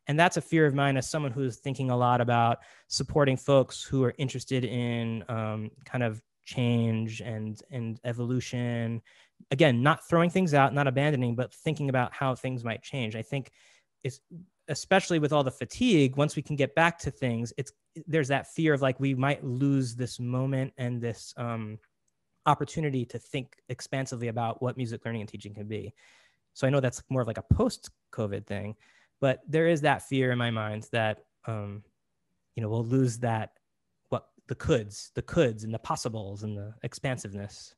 And that's a fear of mine as someone who's thinking a lot about supporting folks who are interested in kind of change and evolution. Again, not throwing things out, not abandoning, but thinking about how things might change. I think it's, especially with all the fatigue, once we can get back to things, there's that fear of like, we might lose this moment and this opportunity to think expansively about what music learning and teaching can be. So I know that's more of like a post-COVID thing, but there is that fear in my mind that, we'll lose that, what the coulds and the possibles and the expansiveness.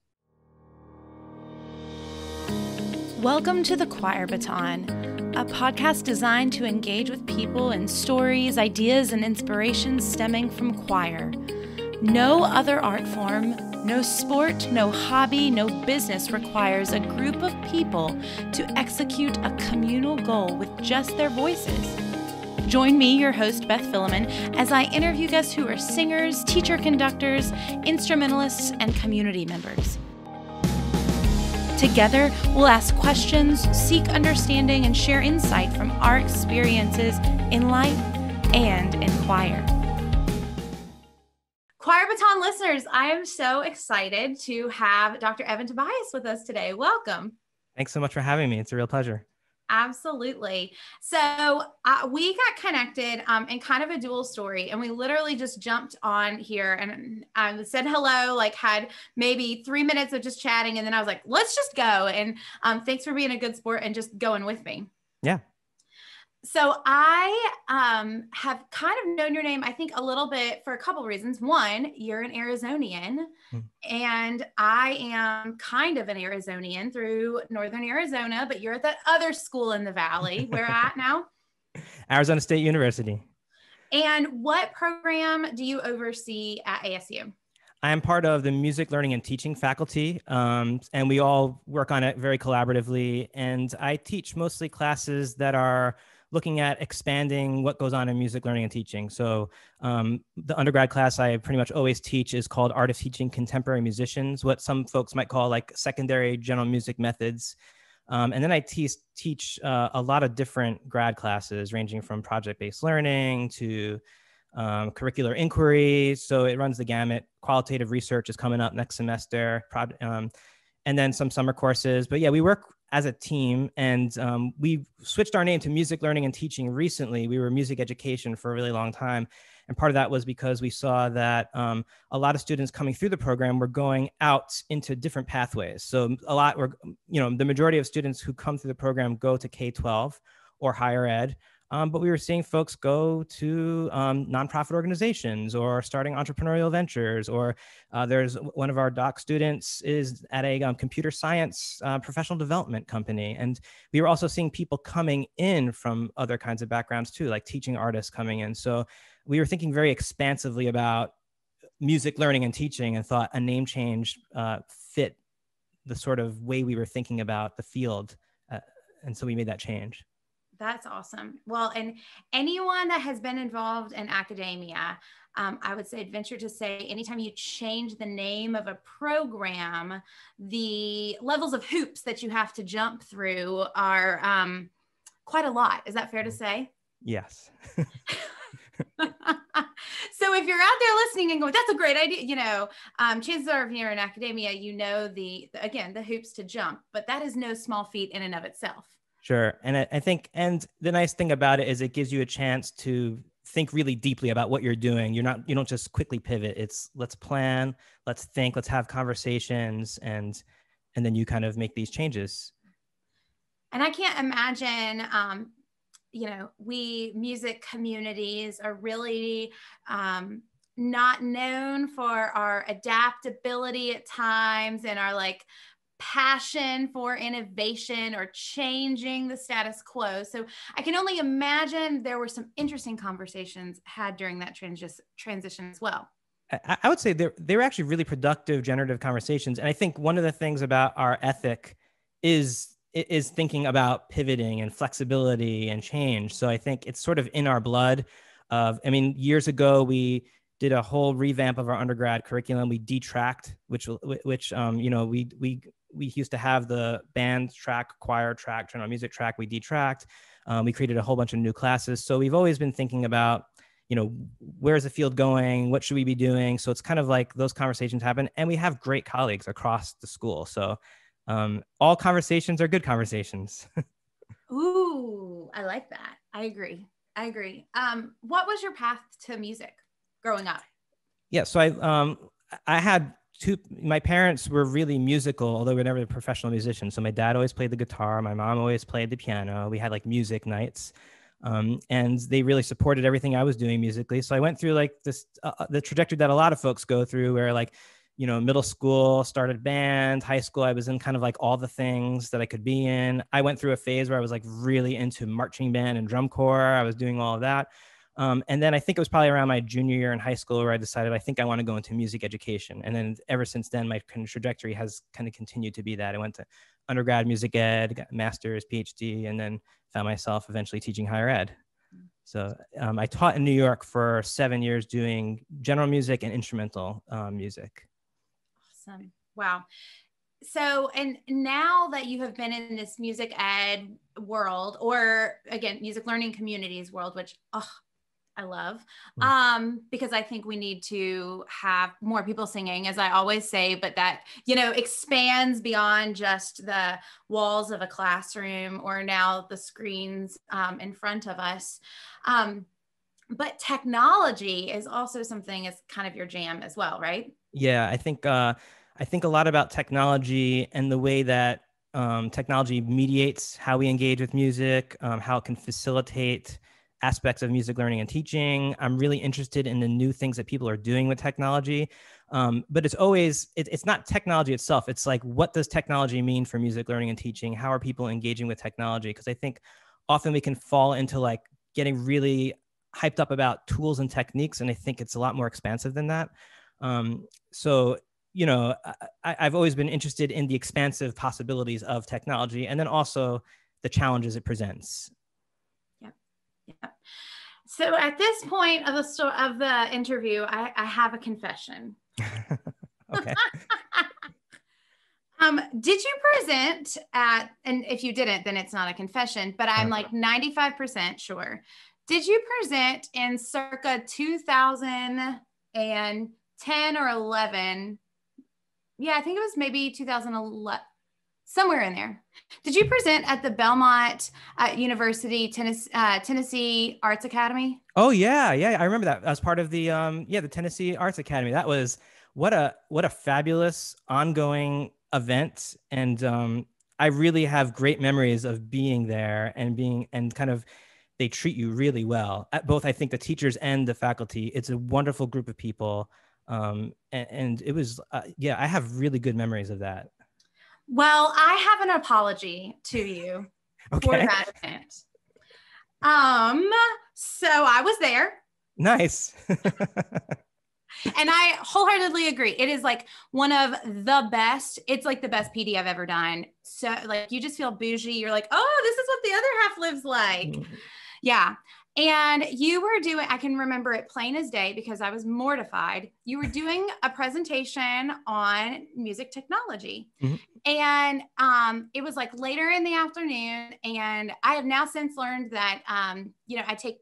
Welcome to The Choir Baton, a podcast designed to engage with people in stories, ideas, and inspirations stemming from choir. No other art form, no sport, no hobby, no business requires a group of people to execute a communal goal with just their voices. Join me, your host, Beth Philemon, as I interview guests who are singers, teacher conductors, instrumentalists, and community members. Together, we'll ask questions, seek understanding, and share insight from our experiences in life and in choir. Choir Baton listeners, I am so excited to have Dr. Evan Tobias with us today. Welcome. Thanks so much for having me. It's a real pleasure. Absolutely. So we got connected in kind of a dual story, and we literally just jumped on here and I said hello, like had maybe 3 minutes of just chatting. And then I was like, let's just go. And thanks for being a good sport and just going with me. Yeah. So I have kind of known your name, I think, a little bit for a couple of reasons. One, you're an Arizonian, and I am kind of an Arizonian through Northern Arizona, but you're at that other school in the Valley. Where at now? Arizona State University. And what program do you oversee at ASU? I am part of the music learning and teaching faculty, and we all work on it very collaboratively. And I teach mostly classes that are looking at expanding what goes on in music learning and teaching. So the undergrad class I pretty much always teach is called Art of Teaching Contemporary Musicians, what some folks might call like secondary general music methods. And then I teach a lot of different grad classes ranging from project-based learning to curricular inquiry. So it runs the gamut. Qualitative research is coming up next semester, and then some summer courses. But yeah, we work as a team, and we switched our name to Music Learning and Teaching recently. We were Music Education for a really long time. And part of that was because we saw that a lot of students coming through the program were going out into different pathways. So the majority of students who come through the program go to K-12 or higher ed. But we were seeing folks go to nonprofit organizations or starting entrepreneurial ventures, or there's one of our doc students is at a computer science professional development company. And we were also seeing people coming in from other kinds of backgrounds too, like teaching artists coming in. So we were thinking very expansively about music learning and teaching, and thought a name change fit the sort of way we were thinking about the field. And so we made that change. That's awesome. Well, and anyone that has been involved in academia, I would say, venture to say, anytime you change the name of a program, the levels of hoops that you have to jump through are quite a lot. Is that fair to say? Yes. So if you're out there listening and going, that's a great idea, chances are if you're in academia, the hoops to jump, but that is no small feat in and of itself. Sure. And I think, and the nice thing about it is it gives you a chance to think really deeply about what you're doing. You don't just quickly pivot. It's let's plan, let's think, let's have conversations, and then you kind of make these changes. And I can't imagine, we music communities are really not known for our adaptability at times and our passion for innovation or changing the status quo. So I can only imagine there were some interesting conversations had during that transition as well. I would say they were actually really productive, generative conversations. And I think one of the things about our ethic is thinking about pivoting and flexibility and change. So I think it's sort of in our blood. Years ago, we did a whole revamp of our undergrad curriculum. We detracked, we used to have the band track, choir track, general music track. We detracked. We created a whole bunch of new classes. So we've always been thinking about, where's the field going? What should we be doing? So it's kind of like those conversations happen, and we have great colleagues across the school. So all conversations are good conversations. Ooh, I like that. I agree. What was your path to music growing up? Yeah, so I had my parents were really musical, although we were never professional musicians. So my dad always played the guitar. My mom always played the piano. We had like music nights. And they really supported everything I was doing musically. So I went through like this, the trajectory that a lot of folks go through, where like, middle school started band, high school, I was in kind of like all the things that I could be in. I went through a phase where I was like really into marching band and drum corps. I was doing all of that. And then I think it was probably around my junior year in high school where I decided I think I want to go into music education. And then ever since then, my trajectory has kind of continued to be that. I went to undergrad music ed, got master's, PhD, and then found myself eventually teaching higher ed. So I taught in New York for 7 years doing general music and instrumental music. Awesome. Wow. So, and now that you have been in this music ed world, or again, music learning communities world, which, I love, because I think we need to have more people singing, as I always say, but that, expands beyond just the walls of a classroom or now the screens in front of us. But technology is also something is kind of your jam as well, right? Yeah, I think a lot about technology and the way that technology mediates how we engage with music, how it can facilitate aspects of music learning and teaching. I'm really interested in the new things that people are doing with technology. But it's not technology itself. It's like, what does technology mean for music learning and teaching? How are people engaging with technology? Because I think often we can fall into like getting really hyped up about tools and techniques. And I think it's a lot more expansive than that. So, I've always been interested in the expansive possibilities of technology, and then also the challenges it presents. Yeah. So at this point of the interview, I have a confession. Okay. Did you present at, and if you didn't, then it's not a confession, but I'm like 95% sure. Did you present in circa 2010 or 11? Yeah, I think it was maybe 2011. Somewhere in there. Did you present at the Belmont University, Tennessee Arts Academy? Oh yeah. I remember that as part of the the Tennessee Arts Academy. That was what a fabulous ongoing event, and I really have great memories of being there and kind of they treat you really well. Both I think the teachers and the faculty. It's a wonderful group of people, and it was I have really good memories of that. Well, I have an apology to you for that event. So I was there. Nice. And I wholeheartedly agree. It is like one of the best. It's like the best PD I've ever done. So like you just feel bougie. You're like, oh, this is what the other half lives like. Mm-hmm. Yeah. And you were doing, I can remember it plain as day because I was mortified. You were doing a presentation on music technology. Mm-hmm. And it was like later in the afternoon. And I have now since learned that, I take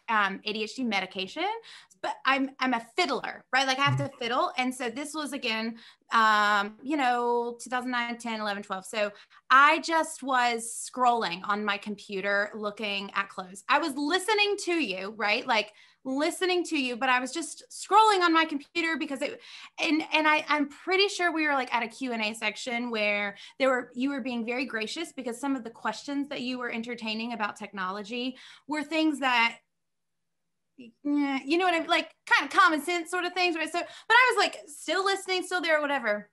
ADHD medication, but I'm a fiddler, right? Like I have to fiddle. And so this was again, 2009, 10, 11, 12. So I just was scrolling on my computer, looking at clothes. I was listening to you, right? Like listening to you, but I was just scrolling on my computer because I'm pretty sure we were like at a Q&A section where you were being very gracious because some of the questions that you were entertaining about technology were things that, you know what I mean? Like kind of common sense sort of things, right? So, but I was like still listening, still there, whatever.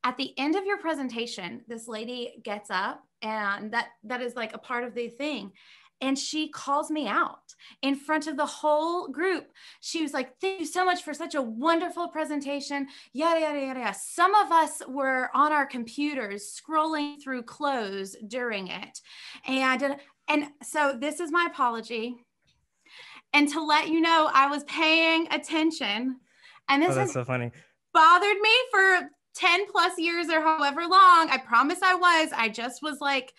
At the end of your presentation, this lady gets up and that is like a part of the thing. And she calls me out in front of the whole group. She was like, thank you so much for such a wonderful presentation. Yada, yada, yada, yada. Some of us were on our computers scrolling through clothes during it. And so this is my apology. And to let you know, I was paying attention. And this that's so funny. Bothered me for 10 plus years or however long. I promise I was. I just was like,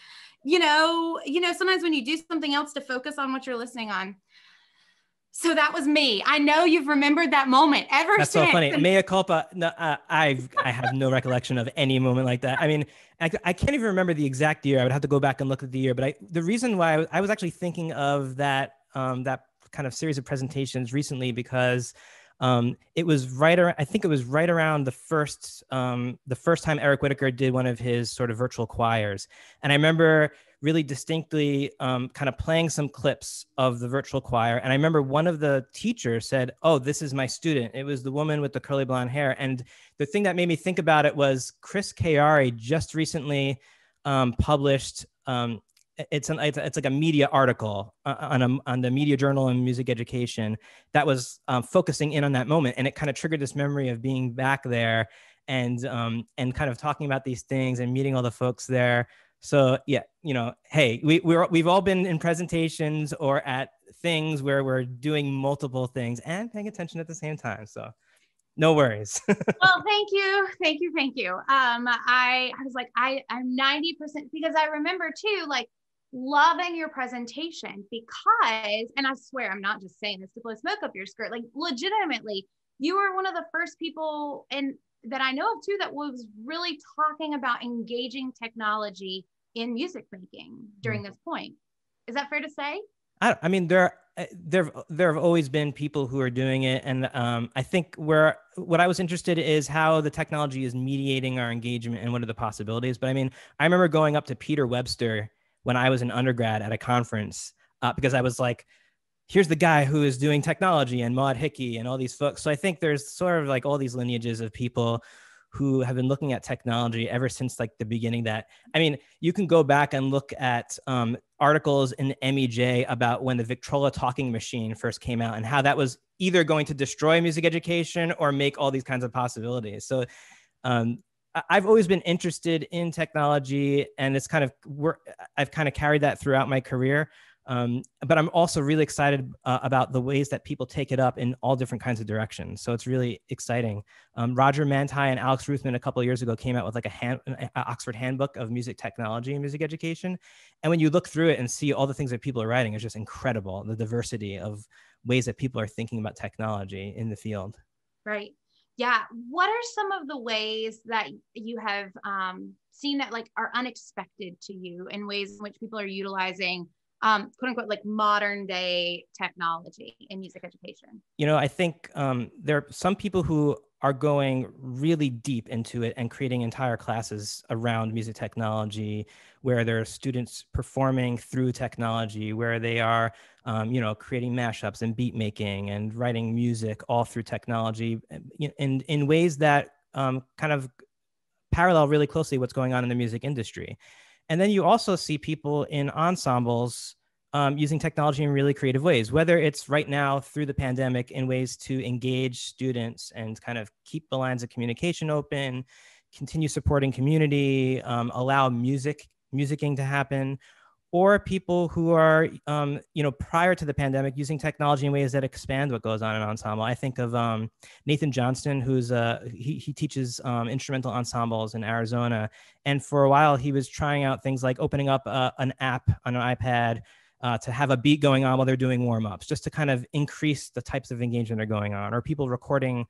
sometimes when you do something else to focus on what you're listening on. So that was me. I know you've remembered that moment ever That's since. so funny. Mea culpa. No, I have no recollection of any moment like that. I mean, I can't even remember the exact year. I would have to go back and look at the year. But the reason why I was actually thinking of that that kind of series of presentations recently because it was right around. I think it was right around the first time Eric Whitaker did one of his sort of virtual choirs, and I remember really distinctly kind of playing some clips of the virtual choir. And I remember one of the teachers said, "Oh, this is my student." It was the woman with the curly blonde hair. And the thing that made me think about it was Chris Kayari just recently published, it's like a media article on the Media Journal and Music Education that was focusing in on that moment. And it kind of triggered this memory of being back there and kind of talking about these things and meeting all the folks there. So yeah, hey, we've all been in presentations or at things where we're doing multiple things and paying attention at the same time. So no worries. Well, thank you. I was like, I'm 90% because I remember too, like loving your presentation because, and I swear, I'm not just saying this to blow smoke up your skirt, like legitimately, you were one of the first people that I know of too, that was really talking about engaging technology in music making during this point. Is that fair to say? I mean, there have always been people who are doing it. And I think what I was interested in is how the technology is mediating our engagement and what are the possibilities. But I mean, I remember going up to Peter Webster when I was an undergrad at a conference because I was like, here's the guy who is doing technology and Maud Hickey and all these folks. So I think there's sort of like all these lineages of people who have been looking at technology ever since like the beginning. That, I mean, you can go back and look at articles in the MEJ about when the Victrola talking machine first came out and how that was either going to destroy music education or make all these kinds of possibilities. So I've always been interested in technology, and it's kind of I've kind of carried that throughout my career. But I'm also really excited about the ways that people take it up in all different kinds of directions. So it's really exciting. Roger Manti and Alex Ruthman a couple of years ago came out with like an Oxford Handbook of Music Technology and Music Education. And when you look through it and see all the things that people are writing, it's just incredible, the diversity of ways that people are thinking about technology in the field. Right. Yeah. What are some of the ways that you have seen that like are unexpected to you in ways in which people are utilizing quote unquote, like modern day technology in music education? I think there are some people who are going really deep into it and creating entire classes around music technology, where there are students performing through technology, where they are, creating mashups and beat making and writing music all through technology in ways that kind of parallel really closely what's going on in the music industry. And then you also see people in ensembles using technology in really creative ways, whether it's right now through the pandemic in ways to engage students and kind of keep the lines of communication open, continue supporting community, allow musicking to happen, or people who are, prior to the pandemic, using technology in ways that expand what goes on in ensemble. I think of Nathan Johnston, who's he teaches instrumental ensembles in Arizona. And for a while, he was trying out things like opening up an app on an iPad to have a beat going on while they're doing warm-ups, just to kind of increase the types of engagement that are going on, or people recording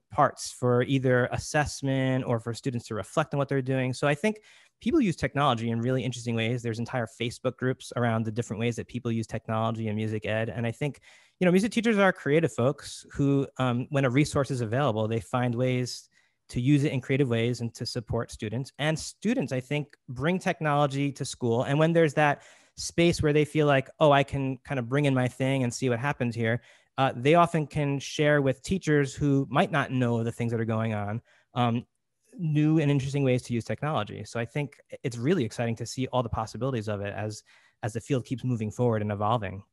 parts for either assessment or for students to reflect on what they're doing. So I think people use technology in really interesting ways. There's entire Facebook groups around the different ways that people use technology in music ed. And I think, music teachers are creative folks who, when a resource is available, they find ways to use it in creative ways and to support students. And students, I think, bring technology to school. And when there's that space where they feel like, oh, I can kind of bring in my thing and see what happens here, they often can share with teachers who might not know the things that are going on, new and interesting ways to use technology. So I think it's really exciting to see all the possibilities of it as the field keeps moving forward and evolving.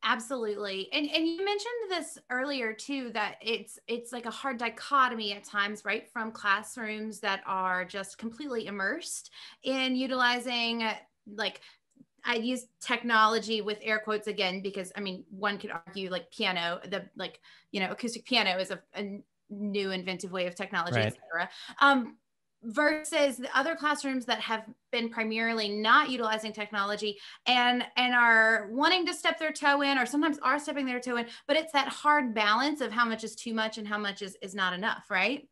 Absolutely. And you mentioned this earlier too, that it's like a hard dichotomy at times, right? From classrooms that are just completely immersed in utilizing, like, I use technology with air quotes again, because I mean, one could argue like piano, acoustic piano is a new inventive way of technology, right. etc. versus the other classrooms that have been primarily not utilizing technology and are wanting to step their toe in, or sometimes are stepping their toe in, but it's that hard balance of how much is too much and how much is not enough, right?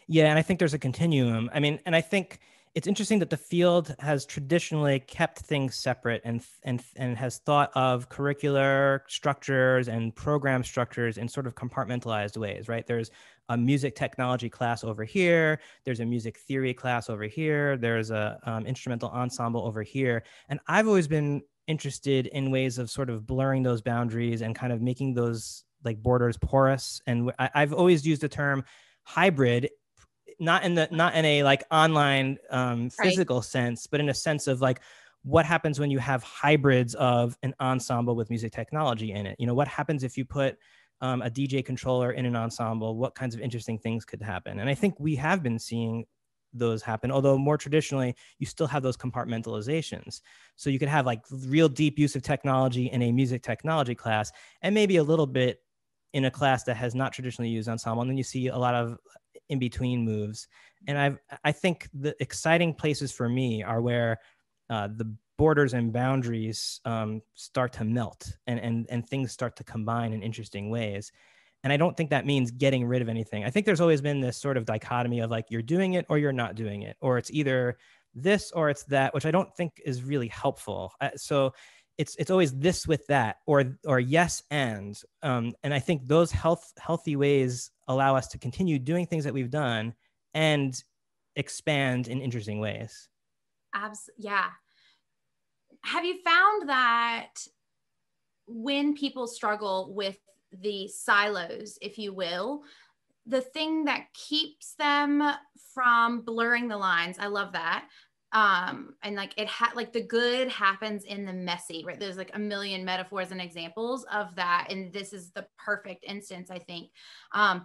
Yeah, and I think there's a continuum. I mean, and I think it's interesting that the field has traditionally kept things separate and has thought of curricular structures and program structures in sort of compartmentalized ways, right? There's a music technology class over here. There's a music theory class over here. There's a instrumental ensemble over here. And I've always been interested in ways of sort of blurring those boundaries and kind of making those like borders porous. And I've always used the term hybrid, not in a like online physical sense, but in a sense of like what happens when you have hybrids of an ensemble with music technology in it. You know, what happens if you put a DJ controller in an ensemble? What kinds of interesting things could happen? And I think we have been seeing those happen, although more traditionally you still have those compartmentalizations. So you could have like real deep use of technology in a music technology class, and maybe a little bit in a class that has not traditionally used ensemble, and then you see a lot of in between moves. And I think the exciting places for me are where the borders and boundaries start to melt, and things start to combine in interesting ways. And I don't think that means getting rid of anything. I think there's always been this sort of dichotomy of like, you're doing it or you're not doing it, or it's either this or it's that, which I don't think is really helpful. So it's always this with that, or yes and I think those healthy ways allow us to continue doing things that we've done and expand in interesting ways. Yeah. Have you found that when people struggle with the silos, if you will, the thing that keeps them from blurring the lines, I love that, and like like the good happens in the messy, right? There's like a million metaphors and examples of that, and this is the perfect instance, I think.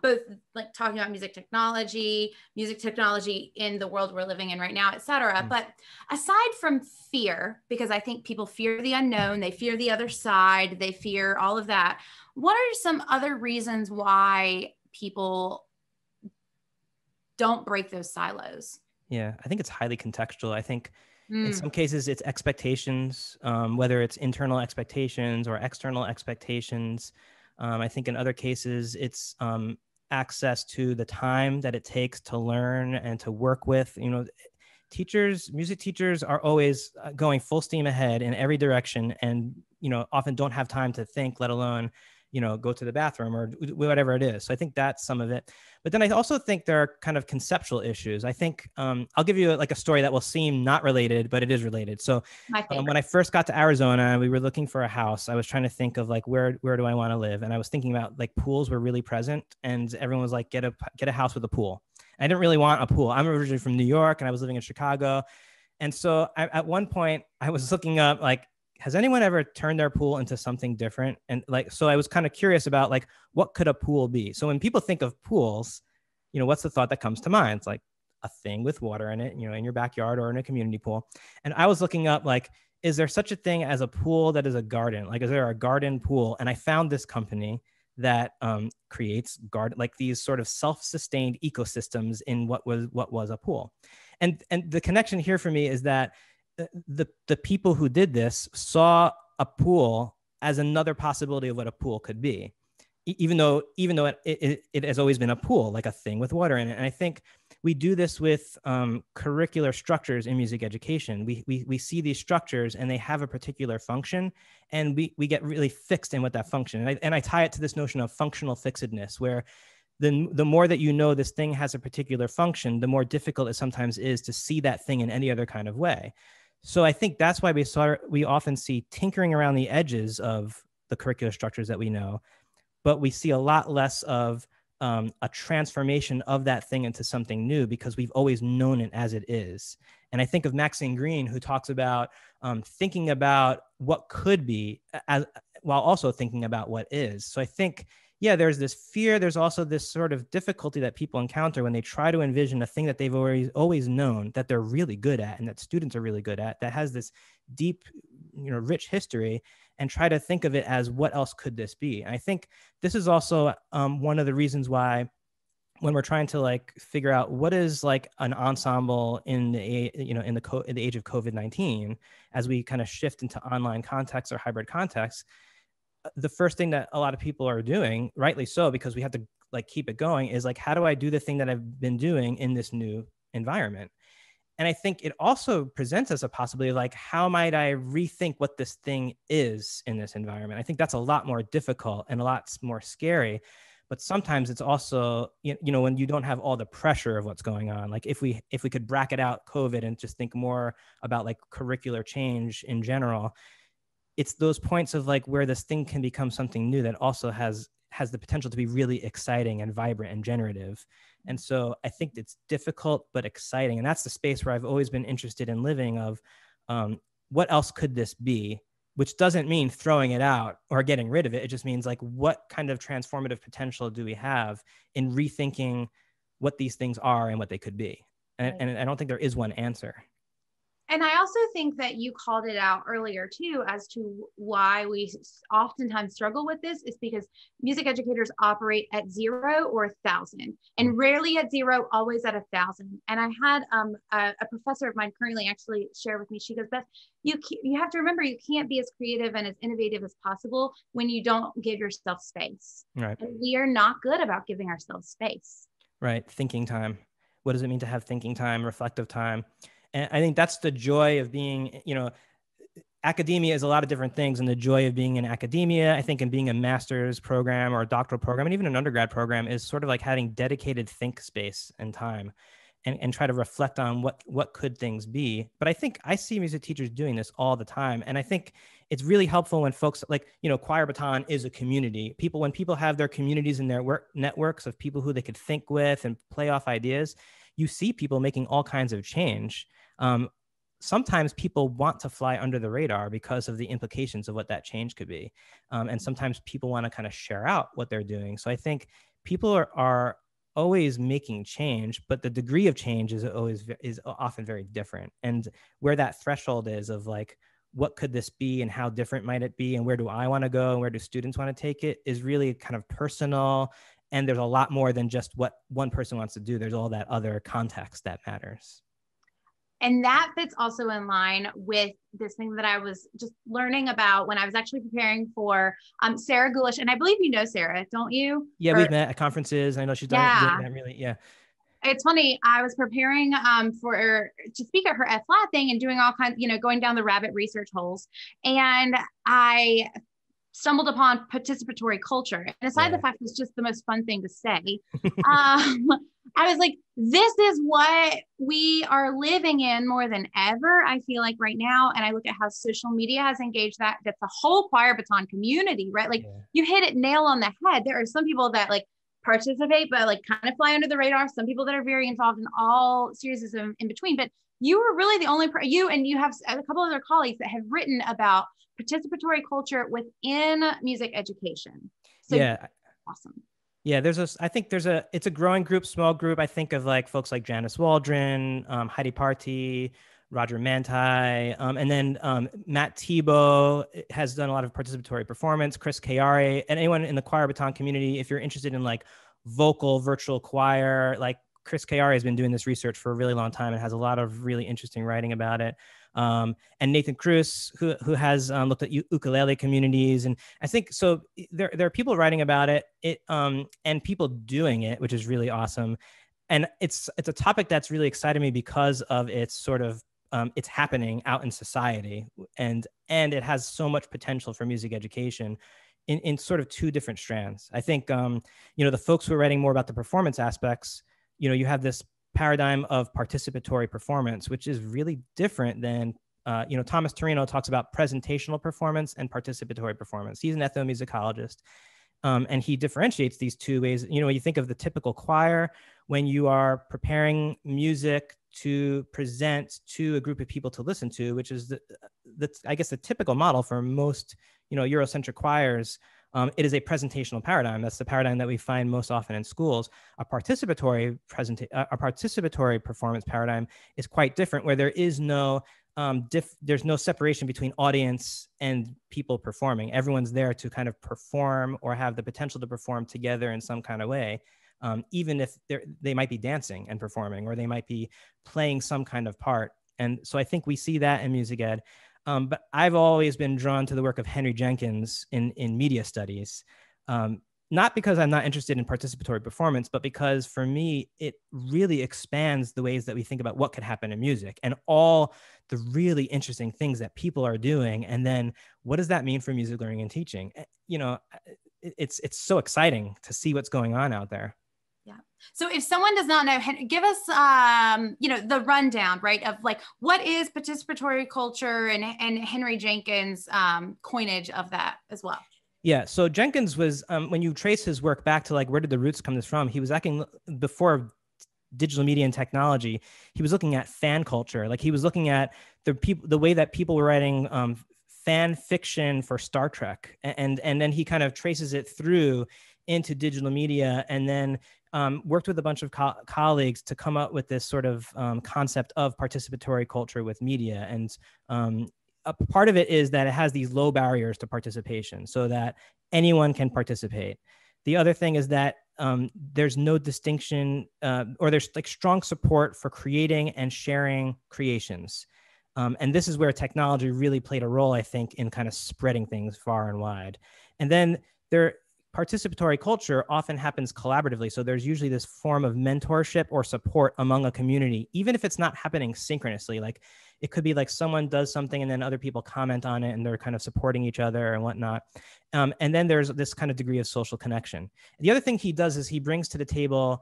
Both like talking about music technology in the world we're living in right now, etc. But aside from fear, because I think people fear the unknown, they fear the other side, they fear all of that, what are some other reasons why people don't break those silos? Yeah, I think it's highly contextual. I think in some cases it's expectations, whether it's internal expectations or external expectations. I think in other cases it's access to the time that it takes to learn and to work with. You know, music teachers are always going full steam ahead in every direction, and you know, often don't have time to think, let alone, you know, go to the bathroom or whatever it is. So I think that's some of it. But then I also think there are kind of conceptual issues. I think I'll give you like a story that will seem not related, but it is related. So when I first got to Arizona, we were looking for a house. I was trying to think of like, where do I want to live? And I was thinking about like pools were really present, and everyone was like, get a house with a pool. I didn't really want a pool. I'm originally from New York and I was living in Chicago. And so at one point I was looking up, like, has anyone ever turned their pool into something different? And like, so I was kind of curious about like, what could a pool be? So when people think of pools, you know, what's the thought that comes to mind? It's like a thing with water in it, you know, in your backyard or in a community pool. And I was looking up, like, is there such a thing as a pool that is a garden? Like, is there a garden pool? And I found this company that creates like these sort of self-sustained ecosystems in what was a pool. And the connection here for me is that the people who did this saw a pool as another possibility of what a pool could be, even though it has always been a pool, like a thing with water in it. And I think we do this with curricular structures in music education. We see these structures and they have a particular function, and we get really fixed in what that function. And I tie it to this notion of functional fixedness, where the more that you know this thing has a particular function, the more difficult it sometimes is to see that thing in any other kind of way. So I think that's why we often see tinkering around the edges of the curricular structures that we know, but we see a lot less of a transformation of that thing into something new, because we've always known it as it is. And I think of Maxine Greene, who talks about thinking about what could be while also thinking about what is. So I think, yeah, there's this fear. There's also this sort of difficulty that people encounter when they try to envision a thing that they've always known that they're really good at and that students are really good at, that has this deep, you know, rich history, and try to think of it as what else could this be? And I think this is also one of the reasons why when we're trying to like figure out what is like an ensemble in the, in the age of COVID-19, as we kind of shift into online contexts or hybrid contexts, the first thing that a lot of people are doing, rightly so, because we have to like keep it going, is like, how do I do the thing that I've been doing in this new environment? And I think it also presents us a possibility of like, how might I rethink what this thing is in this environment? I think that's a lot more difficult and a lot more scary. But sometimes it's also, when you don't have all the pressure of what's going on, like if we could bracket out COVID and just think more about like curricular change in general, it's those points of like where this thing can become something new that also has the potential to be really exciting and vibrant and generative. And so I think it's difficult but exciting, and that's the space where I've always been interested in living, of what else could this be, which doesn't mean throwing it out or getting rid of it. It just means like, what kind of transformative potential do we have in rethinking what these things are and what they could be. And I don't think there is one answer. And I also think that you called it out earlier too, as to why we oftentimes struggle with this, is because music educators operate at 0 or 1,000, and rarely at 0, always at 1,000. And I had a professor of mine currently actually share with me. She goes, Beth, you have to remember, you can't be as creative and as innovative as possible when you don't give yourself space. Right. And we are not good about giving ourselves space. Right. Thinking time. What does it mean to have thinking time, reflective time? And I think that's the joy of being, academia is a lot of different things. And the joy of being in academia, I think, and being a master's program or a doctoral program, and even an undergrad program, is sort of like having dedicated think space and time, and try to reflect on what could things be. But I think I see music teachers doing this all the time. And I think it's really helpful when folks like, Choir Baton is a community. When people have their communities and their networks of people who they could think with and play off ideas, you see people making all kinds of change. Sometimes people want to fly under the radar because of the implications of what that change could be. And sometimes people want to kind of share out what they're doing. So I think people are always making change, but the degree of change is often very different. And where that threshold is of like, what could this be and how different might it be? And where do I want to go? And where do students want to take it, is really kind of personal. And there's a lot more than just what one person wants to do. There's all that other context that matters. And that fits also in line with this thing that I was just learning about when I was actually preparing for Sarah Gulish. And I believe you know Sarah, don't you? Yeah, we've met at conferences. I know she's done that really. Yeah. It's funny. I was preparing to speak at her FLAT thing and doing all kinds, going down the rabbit research holes. And I stumbled upon participatory culture. And aside the fact it's just the most fun thing to say, I was like, this is what we are living in more than ever, I feel like right now. And I look at how social media has engaged that's the whole Choir Baton community, right? Like you hit it nail on the head. There are some people that like participate, but like kind of fly under the radar. Some people that are very involved in all series of in between, but you were really the only, you have a couple of other colleagues that have written about participatory culture within music education. So awesome. Yeah, I think it's a growing group, small group. I think of like folks like Janice Waldron, Heidi Party, Roger Manti, and then Matt Tebow has done a lot of participatory performance, Chris Chiari, and anyone in the Choir Baton community. If you're interested in like vocal virtual choir, like Chris Chiari has been doing this research for a really long time and has a lot of really interesting writing about it. And Nathan Cruz, who has looked at ukulele communities. And I think so there are people writing about it, and people doing it, which is really awesome. And it's a topic that's really excited me because of its sort of it's happening out in society, and it has so much potential for music education in sort of two different strands. I think, the folks who are writing more about the performance aspects, you have this paradigm of participatory performance, which is really different than, Thomas Torino talks about presentational performance and participatory performance. He's an ethnomusicologist, and he differentiates these two ways. When you think of the typical choir, when you are preparing music to present to a group of people to listen to, which is I guess the typical model for most, Eurocentric choirs. It is a presentational paradigm. That's the paradigm that we find most often in schools. A participatory performance paradigm is quite different, where there is no there's no separation between audience and people performing. Everyone's there to kind of perform or have the potential to perform together in some kind of way. even if they might be dancing and performing, or they might be playing some kind of part. And so I think we see that in music ed. But I've always been drawn to the work of Henry Jenkins in media studies. Not because I'm not interested in participatory performance, but because for me, it really expands the ways that we think about what could happen in music and all the really interesting things that people are doing. And then what does that mean for music learning and teaching? You know, it's so exciting to see what's going on out there. Yeah. So if someone does not know, give us, you know, the rundown, right, of like, what is participatory culture and Henry Jenkins' coinage of that as well? Yeah, so Jenkins was, when you trace his work back to like, where did the roots come from? He was acting before digital media and technology. He was looking at fan culture. Like he was looking at the way that people were writing fan fiction for Star Trek. And then he kind of traces it through into digital media, and then worked with a bunch of colleagues to come up with this sort of concept of participatory culture with media. And a part of it is that it has these low barriers to participation so that anyone can participate. The other thing is that there's no distinction or there's like strong support for creating and sharing creations. And this is where technology really played a role, I think, in kind of spreading things far and wide. And then participatory culture often happens collaboratively. So there's usually this form of mentorship or support among a community, even if it's not happening synchronously. Like it could be like someone does something and then other people comment on it and they're kind of supporting each other and whatnot. And then there's this kind of degree of social connection. The other thing he does is he brings to the table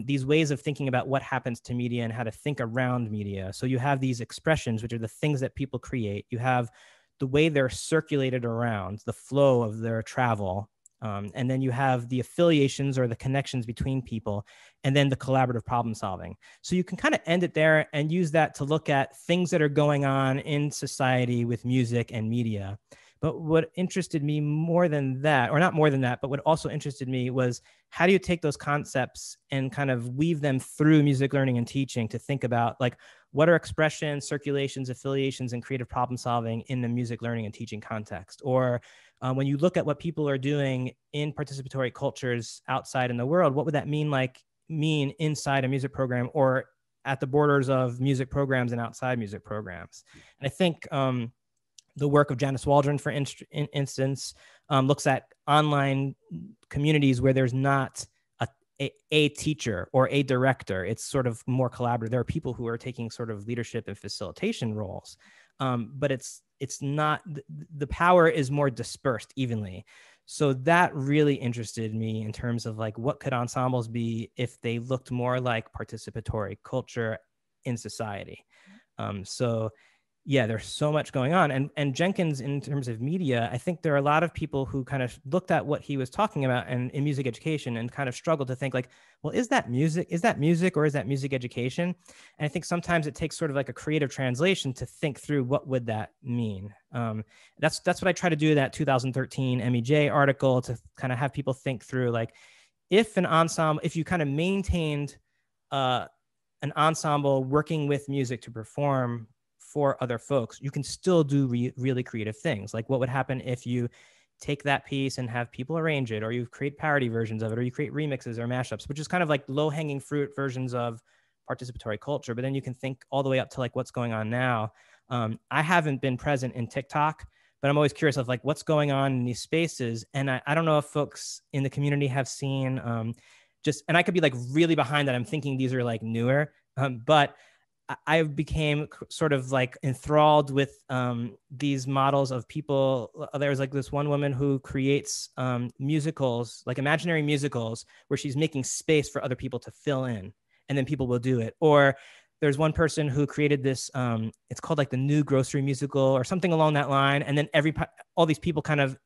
these ways of thinking about what happens to media and how to think around media. So you have these expressions, which are the things that people create. You have the way they're circulated around, the flow of their travel. And then you have the affiliations or the connections between people, and then the collaborative problem solving. So you can kind of end it there and use that to look at things that are going on in society with music and media. But what interested me more than that, or not more than that, but what also interested me was how do you take those concepts and kind of weave them through music learning and teaching to think about like, what are expressions, circulations, affiliations, and creative problem solving in the music learning and teaching context? Or when you look at what people are doing in participatory cultures outside in the world, what would that mean inside a music program or at the borders of music programs and outside music programs? And I think the work of Janice Waldron, for instance, looks at online communities where there's not a teacher or a director. It's sort of more collaborative. There are people who are taking sort of leadership and facilitation roles, but it's not, the power is more dispersed evenly. So that really interested me in terms of like, what could ensembles be if they looked more like participatory culture in society? So yeah, there's so much going on. And Jenkins, in terms of media, I think there are a lot of people who kind of looked at what he was talking about in music education and kind of struggled to think like, well, is that music or is that music education? And I think sometimes it takes sort of like a creative translation to think through what would that mean. That's what I try to do in that 2013 MEJ article, to kind of have people think through like, if you kind of maintained an ensemble working with music to perform for other folks, you can still do really creative things. Like what would happen if you take that piece and have people arrange it, or you create parody versions of it, or you create remixes or mashups, which is kind of like low-hanging fruit versions of participatory culture. But then you can think all the way up to like what's going on now. I haven't been present in TikTok, but I'm always curious of like what's going on in these spaces. And I don't know if folks in the community have seen and I could be like really behind that. I'm thinking these are like newer, but I became sort of like enthralled with these models of people. There was like this one woman who creates musicals, like imaginary musicals, where she's making space for other people to fill in, and then people will do it. Or there's one person who created this, it's called like the New Grocery Musical or something along that line. And then all these people kind of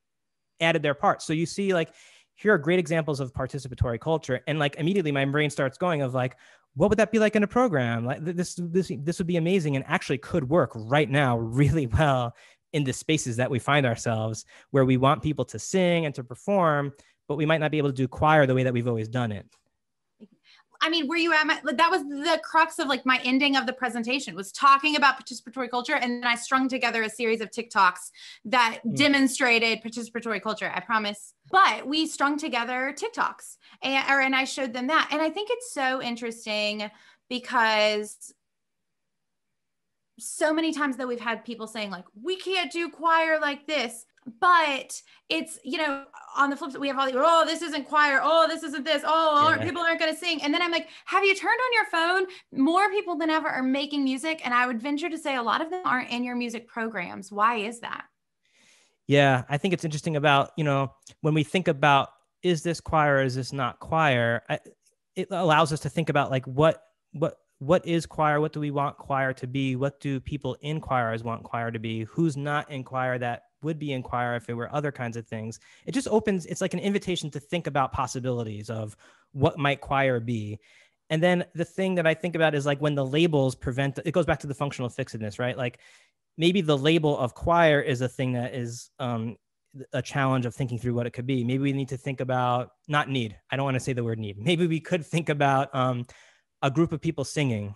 added their parts. So you see like, here are great examples of participatory culture. And like immediately my brain starts going of like, what would that be like in a program? Like this would be amazing and actually could work right now really well in the spaces that we find ourselves, where we want people to sing and to perform, but we might not be able to do choir the way that we've always done it. I mean, were you at that was the crux of like my ending of the presentation, was talking about participatory culture. And then I strung together a series of TikToks that demonstrated participatory culture, I promise. But we strung together TikToks and I showed them that. And I think it's so interesting because so many times that we've had people saying like, we can't do choir like this. But it's, you know, on the flip side, we have all the, oh, this isn't choir. Oh, this isn't this. Oh, people aren't going to sing. And then I'm like, have you turned on your phone? More people than ever are making music. And I would venture to say a lot of them aren't in your music programs. Why is that? Yeah, I think it's interesting about, you know, when we think about, is this choir or is this not choir? It allows us to think about like, what is choir? What do we want choir to be? What do people in choirs want choir to be? Who's not in choir that would be in choir if it were other kinds of things? It just opens, it's like an invitation to think about possibilities of what might choir be. And then the thing that I think about is like when the labels prevent, it goes back to the functional fixedness, right? Like maybe the label of choir is a thing that is a challenge of thinking through what it could be. Maybe we need to think about, not need, I don't want to say the word need. Maybe we could think about a group of people singing.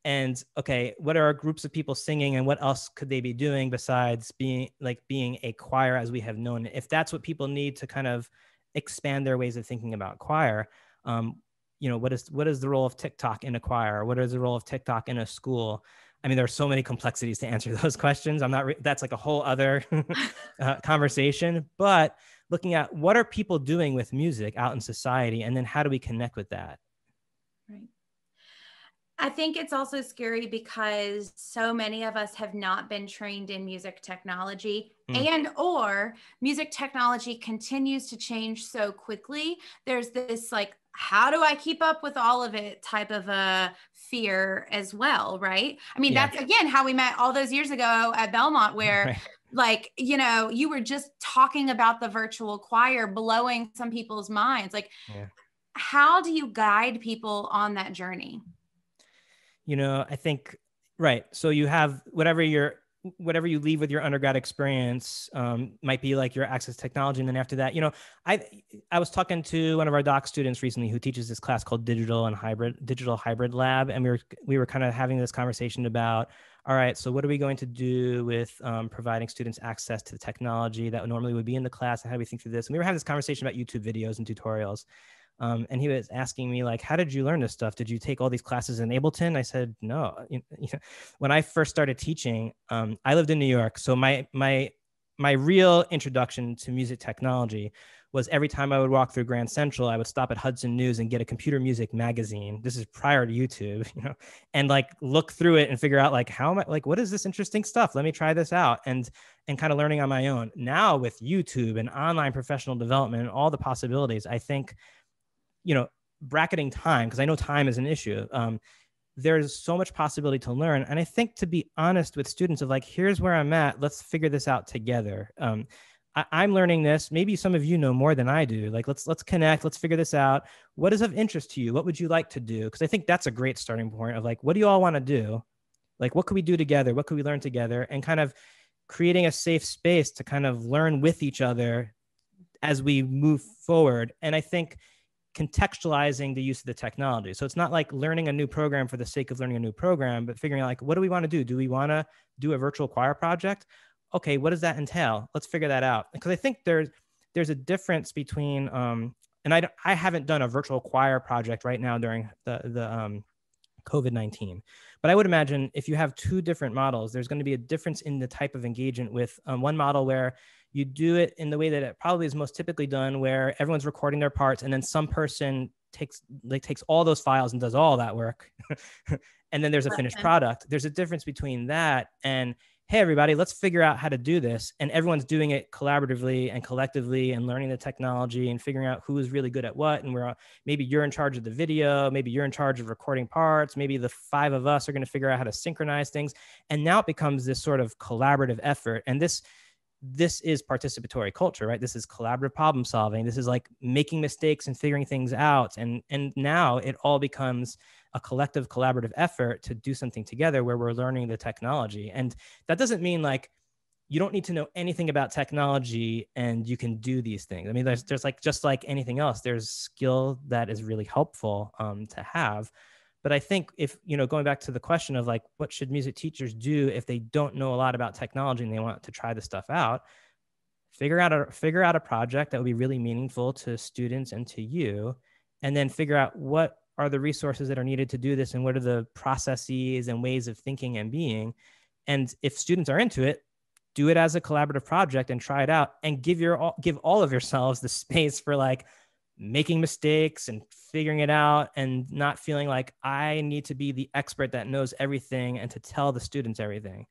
And okay, what are groups of people singing and what else could they be doing besides being a choir as we have known it? If that's what people need to kind of expand their ways of thinking about choir, you know, what is the role of TikTok in a choir? What is the role of TikTok in a school? I mean, there are so many complexities to answer those questions. That's like a whole other conversation, but looking at what are people doing with music out in society, and then how do we connect with that? Right. I think it's also scary because so many of us have not been trained in music technology and or music technology continues to change so quickly. There's this like, how do I keep up with all of it type of a fear as well, right? I mean, that's again how we met all those years ago at Belmont where like, you know, you were just talking about the virtual choir blowing some people's minds. Like, how do you guide people on that journey? You know, I think, right. So you have whatever you leave with your undergrad experience might be like your access to technology. And then after that, you know, I was talking to one of our doc students recently who teaches this class called digital hybrid lab. And we were kind of having this conversation about, all right, so what are we going to do with providing students access to the technology that normally would be in the class? And how do we think through this? And we were having this conversation about YouTube videos and tutorials. And he was asking me like, how did you learn this stuff? Did you take all these classes in Ableton? I said, no. When I first started teaching, I lived in New York. So my real introduction to music technology was every time I would walk through Grand Central, I would stop at Hudson News and get a computer music magazine. This is prior to YouTube, you know, and like look through it and figure out like, how am I, like, what is this interesting stuff? Let me try this out. And kind of learning on my own. Now with YouTube and online professional development and all the possibilities, I think, you know, bracketing time, because I know time is an issue. There's so much possibility to learn. And I think to be honest with students of like, here's where I'm at, let's figure this out together. I'm learning this. Maybe some of you know more than I do. Like, let's connect, let's figure this out. What is of interest to you? What would you like to do? Because I think that's a great starting point of like, what do you all want to do? Like, what could we do together? What could we learn together? And kind of creating a safe space to kind of learn with each other as we move forward. And I think contextualizing the use of the technology. So it's not like learning a new program for the sake of learning a new program, but figuring out like, what do we want to do? Do we want to do a virtual choir project? Okay, what does that entail? Let's figure that out. Because I think there's a difference between, and I haven't done a virtual choir project right now during the COVID-19, but I would imagine if you have two different models, there's going to be a difference in the type of engagement with one model where you do it in the way that it probably is most typically done, where everyone's recording their parts and then some person takes all those files and does all that work. And then there's a finished product. There's a difference between that and, hey, everybody, let's figure out how to do this. And everyone's doing it collaboratively and collectively and learning the technology and figuring out who is really good at what. And maybe you're in charge of the video, maybe you're in charge of recording parts, maybe the five of us are going to figure out how to synchronize things. And now it becomes this sort of collaborative effort. And this is participatory culture, right? This is collaborative problem solving. This is like making mistakes and figuring things out. And now it all becomes a collective collaborative effort to do something together where we're learning the technology. And that doesn't mean like you don't need to know anything about technology and you can do these things. I mean, there's like, just like anything else, there's skill that is really helpful to have. But I think if, going back to the question of like, what should music teachers do if they don't know a lot about technology and they want to try this stuff out? Figure out a project that would be really meaningful to students and to you, and then figure out what are the resources that are needed to do this and what are the processes and ways of thinking and being. And if students are into it, do it as a collaborative project and try it out, and give all of yourselves the space for like making mistakes and figuring it out, and not feeling like I need to be the expert that knows everything and to tell the students everything.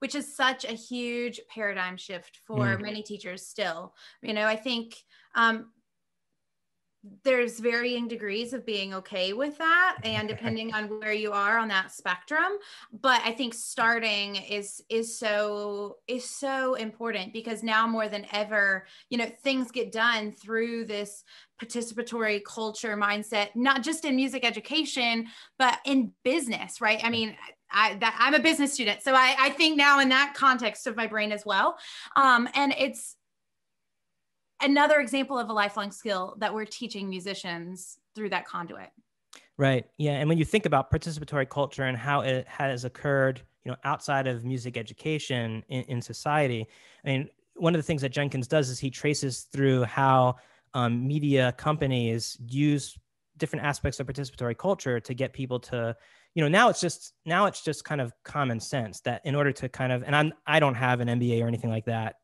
Which is such a huge paradigm shift for many teachers still. I think there's varying degrees of being okay with that, and depending on where you are on that spectrum. But I think starting is so important, because now more than ever, things get done through this participatory culture mindset, not just in music education, but in business, right? I mean, I'm a business student, so I think now in that context of my brain as well. And it's another example of a lifelong skill that we're teaching musicians through that conduit. Right. Yeah. And when you think about participatory culture and how it has occurred, outside of music education in society, I mean, one of the things that Jenkins does is he traces through how media companies use different aspects of participatory culture to get people to, now it's just kind of common sense that in order to kind of, and I don't have an MBA or anything like that,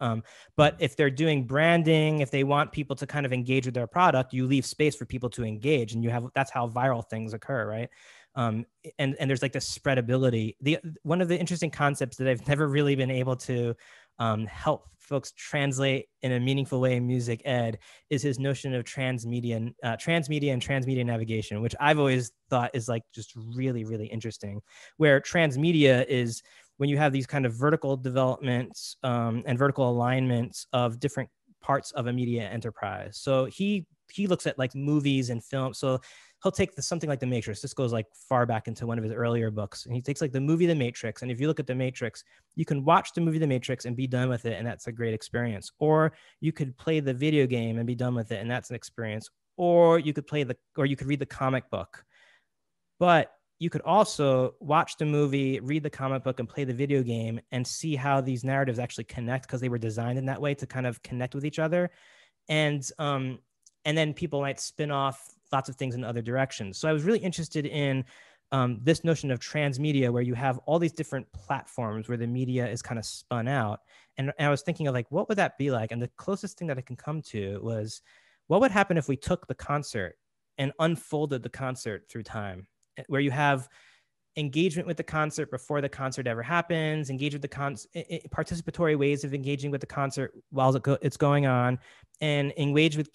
but if they're doing branding, if they want people to kind of engage with their product, you leave space for people to engage, and that's how viral things occur, right? And there's like this spreadability. One of the interesting concepts that I've never really been able to help folks translate in a meaningful way in music ed is his notion of transmedia and transmedia navigation, which I've always thought is like just really, really interesting, where transmedia is when you have these kind of vertical developments and vertical alignments of different parts of a media enterprise. So he looks at like movies and films. So he'll take something like The Matrix. This goes like far back into one of his earlier books. And he takes like the movie The Matrix. And if you look at The Matrix, you can watch the movie The Matrix and be done with it, and that's a great experience. Or you could play the video game and be done with it, and that's an experience. Or you could read the comic book. But you could also watch the movie, read the comic book, and play the video game and see how these narratives actually connect, because they were designed in that way to kind of connect with each other. And then people might spin off lots of things in other directions. So I was really interested in this notion of transmedia, where you have all these different platforms where the media is kind of spun out. And I was thinking of like, what would that be like? And the closest thing that I can come to was, what would happen if we took the concert and unfolded the concert through time, where you have engagement with the concert before the concert ever happens, engage with the participatory ways of engaging with the concert while it's going on, and engage with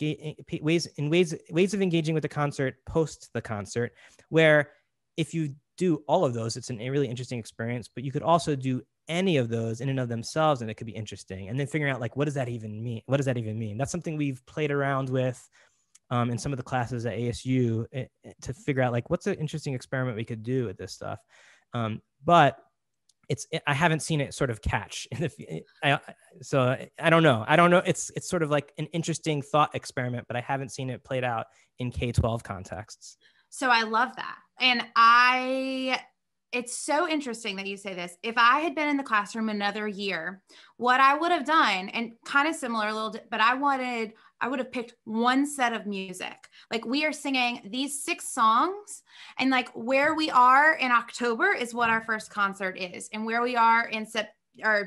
ways of engaging with the concert post the concert, where if you do all of those, it's a really interesting experience. But you could also do any of those in and of themselves, and it could be interesting. And then figuring out like, what does that even mean? That's something we've played around with in some of the classes at ASU to figure out like, what's an interesting experiment we could do with this stuff. But I haven't seen it sort of catch. So I don't know. It's sort of like an interesting thought experiment, but I haven't seen it played out in K-12 contexts. So I love that. And it's so interesting that you say this. If I had been in the classroom another year, what I would have done, and kind of similar a little bit, but I would have picked one set of music. Like, we are singing these 6 songs, and like where we are in October is what our first concert is. And where we are in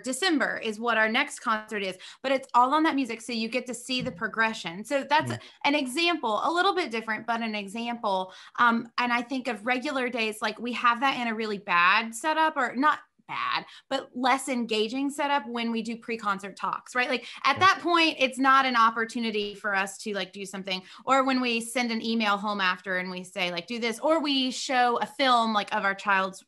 December is what our next concert is, but it's all on that music. So you get to see the progression. So that's an example, a little bit different, but an example. And I think of regular days, like we have that in a really bad setup, or not bad, but less engaging setup when we do pre-concert talks, right? Like at that point, it's not an opportunity for us to like do something, or when we send an email home after and we say like, do this, or we show a film like of our child's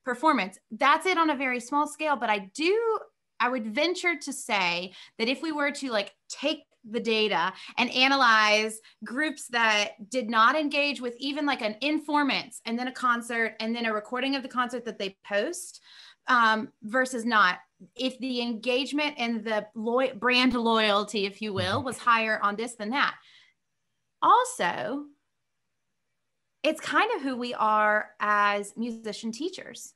performance. That's it on a very small scale. But I would venture to say that if we were to like take the data and analyze groups that did not engage with even like an informant and then a concert and then a recording of the concert that they post, versus not. If the engagement and the brand loyalty, if you will, was higher on this than that. Also, it's kind of who we are as musician teachers,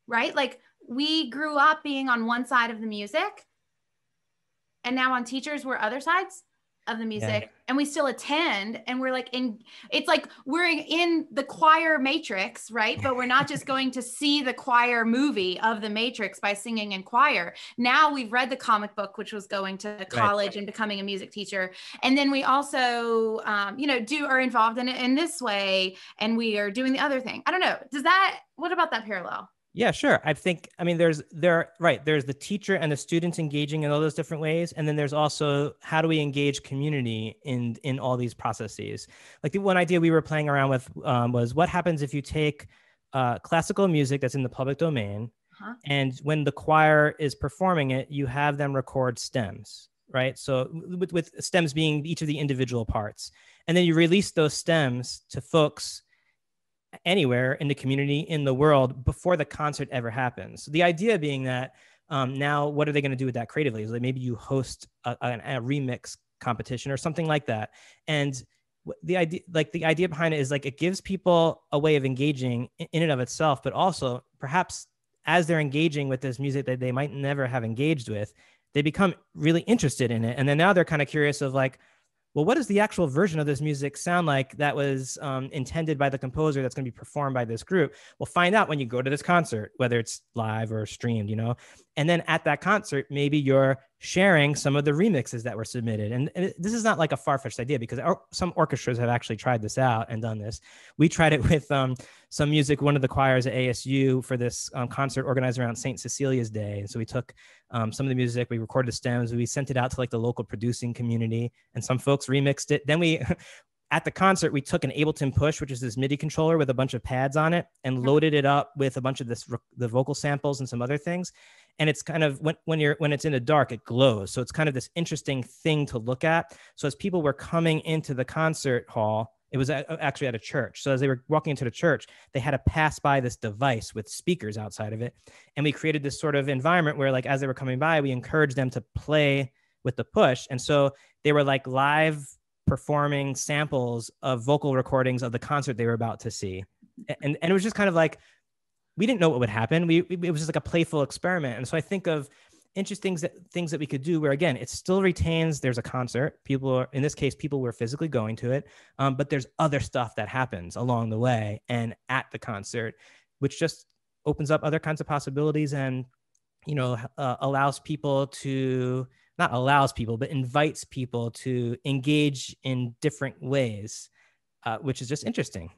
right? Like we grew up being on one side of the music, and now on teachers, we're other sides of the music, and we still attend, and we're like it's like we're in the choir matrix, right? But we're not just going to see the choir movie of the Matrix by singing in choir. Now we've read the comic book, which was going to college and becoming a music teacher. And then we also, are involved in it in this way. And we are doing the other thing. I don't know. What about that parallel? Yeah, sure. There's the teacher and the students engaging in all those different ways. And then there's also how do we engage community in all these processes? Like the one idea we were playing around with was what happens if you take classical music that's in the public domain, and when the choir is performing it, you have them record stems, right? So with stems being each of the individual parts. And then you release those stems to folks anywhere in the community, in the world, before the concert ever happens. So the idea being that now what are they going to do with that creatively? Is like maybe you host a remix competition or something like that. And the idea behind it is like it gives people a way of engaging in and of itself, but also perhaps as they're engaging with this music that they might never have engaged with, they become really interested in it. And then now they're kind of curious of like, well, what does the actual version of this music sound like that was intended by the composer that's going to be performed by this group? We'll find out when you go to this concert, whether it's live or streamed, and then at that concert, maybe you're sharing some of the remixes that were submitted. And this is not like a far-fetched idea because some orchestras have actually tried this out and done this. We tried it with some music, one of the choirs at ASU for this concert organized around St. Cecilia's Day. And so we took some of the music, we recorded the stems, we sent it out to like the local producing community, and some folks remixed it. Then we, at the concert, we took an Ableton Push, which is this MIDI controller with a bunch of pads on it, and loaded it up with a bunch of the vocal samples and some other things. And it's kind of when it's in the dark, it glows. So it's kind of this interesting thing to look at. So as people were coming into the concert hall, it was actually at a church. So as they were walking into the church, they had to pass by this device with speakers outside of it. And we created this sort of environment where like, as they were coming by, we encouraged them to play with the push. And so they were like live performing samples of vocal recordings of the concert they were about to see. And it was just kind of like, we didn't know what would happen. It was just like a playful experiment. And so I think of interesting things that we could do where, again, it still retains, there's a concert. In this case, people were physically going to it, but there's other stuff that happens along the way and at the concert, which just opens up other kinds of possibilities and, invites people to engage in different ways, which is just interesting.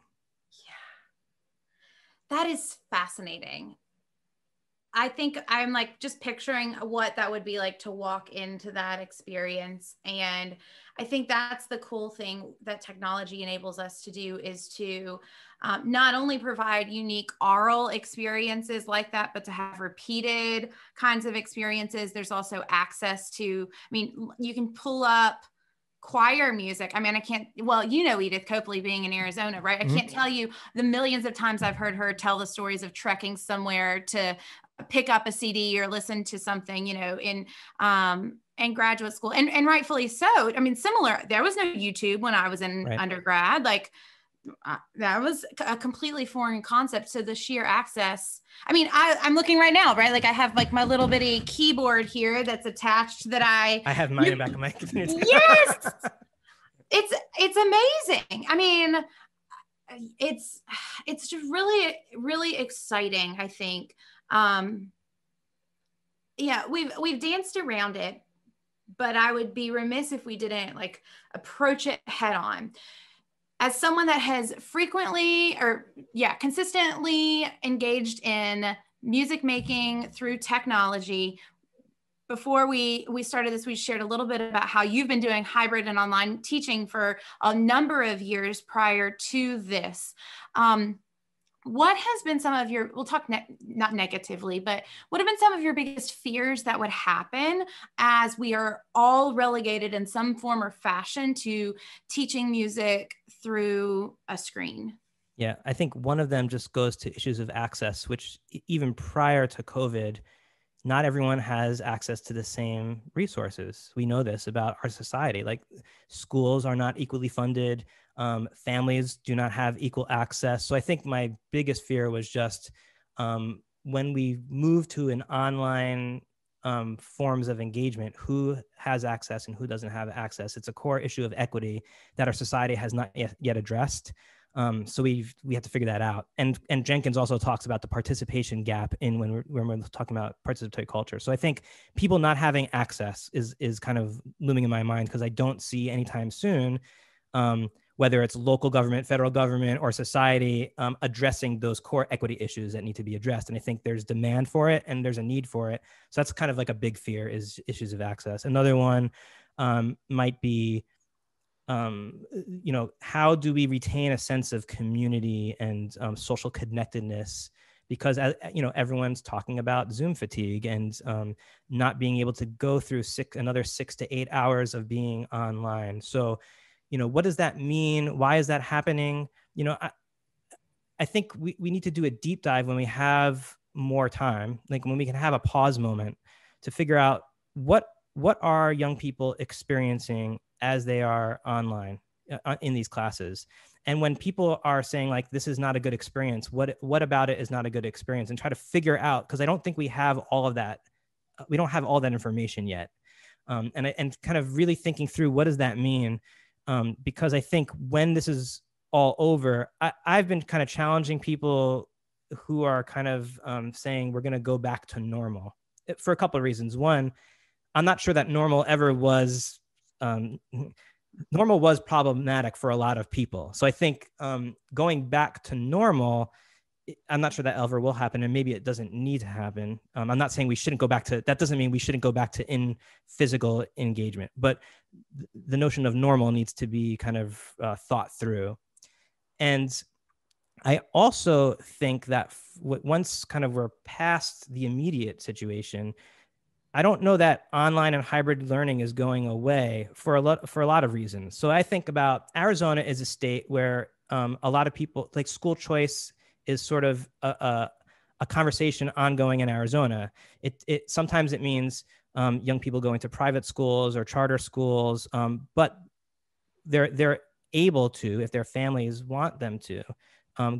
That is fascinating. I think I'm like just picturing what that would be like to walk into that experience. And I think that's the cool thing that technology enables us to do is to not only provide unique aural experiences like that, but to have repeated kinds of experiences. There's also access to, you can pull up choir music. Edith Copley being in Arizona, right? I can't tell you the millions of times I've heard her tell the stories of trekking somewhere to pick up a CD or listen to something, in graduate school, and rightfully so. Similar, there was no YouTube when I was in undergrad. Like that was a completely foreign concept. So the sheer access, I'm looking right now, right? Like I have like my little bitty keyboard here that's attached that I have mine in the back of my computer. Yes. It's amazing. It's just really, really exciting, I think. We've danced around it, but I would be remiss if we didn't like approach it head on. As someone that has consistently engaged in music making through technology, before we started this, we shared a little bit about how you've been doing hybrid and online teaching for a number of years prior to this. What has been some of your, we'll talk not negatively, but what have been some of your biggest fears that would happen as we are all relegated in some form or fashion to teaching music through a screen? Yeah, I think one of them just goes to issues of access, which even prior to COVID, not everyone has access to the same resources. We know this about our society. Like schools are not equally funded. Families do not have equal access. So I think my biggest fear was just when we move to an online forms of engagement, who has access and who doesn't have access. It's a core issue of equity that our society has not yet addressed. So we have to figure that out. And Jenkins also talks about the participation gap in when we're talking about participatory culture. So I think people not having access is kind of looming in my mind, because I don't see anytime soon, whether it's local government, federal government, or society, addressing those core equity issues that need to be addressed. And I think there's demand for it and there's a need for it. So that's kind of like a big fear, is issues of access. Another one might be, how do we retain a sense of community and social connectedness? Because everyone's talking about Zoom fatigue and not being able to go through another 6 to 8 hours of being online. So, what does that mean? Why is that happening? I think we need to do a deep dive when we have more time, like when we can have a pause moment to figure out what are young people experiencing as they are online in these classes. And when people are saying like, this is not a good experience, what about it is not a good experience, and try to figure out, because I don't think we have all of that. We don't have all that information yet. And kind of really thinking through, what does that mean? Because I think when this is all over, I've been kind of challenging people who are kind of saying we're going to go back to normal for a couple of reasons. One, I'm not sure that normal ever was, normal was problematic for a lot of people. So I think going back to normal, I'm not sure that ever will happen, and maybe it doesn't need to happen. I'm not saying we shouldn't go back to, that doesn't mean we shouldn't go back to in physical engagement, but the notion of normal needs to be kind of thought through. And I also think that once kind of we're past the immediate situation, I don't know that online and hybrid learning is going away for a lot of reasons. So I think about Arizona is a state where a lot of people, like, school choice is sort of a conversation ongoing in Arizona. It sometimes it means young people going to private schools or charter schools, but they're able to, if their families want them to,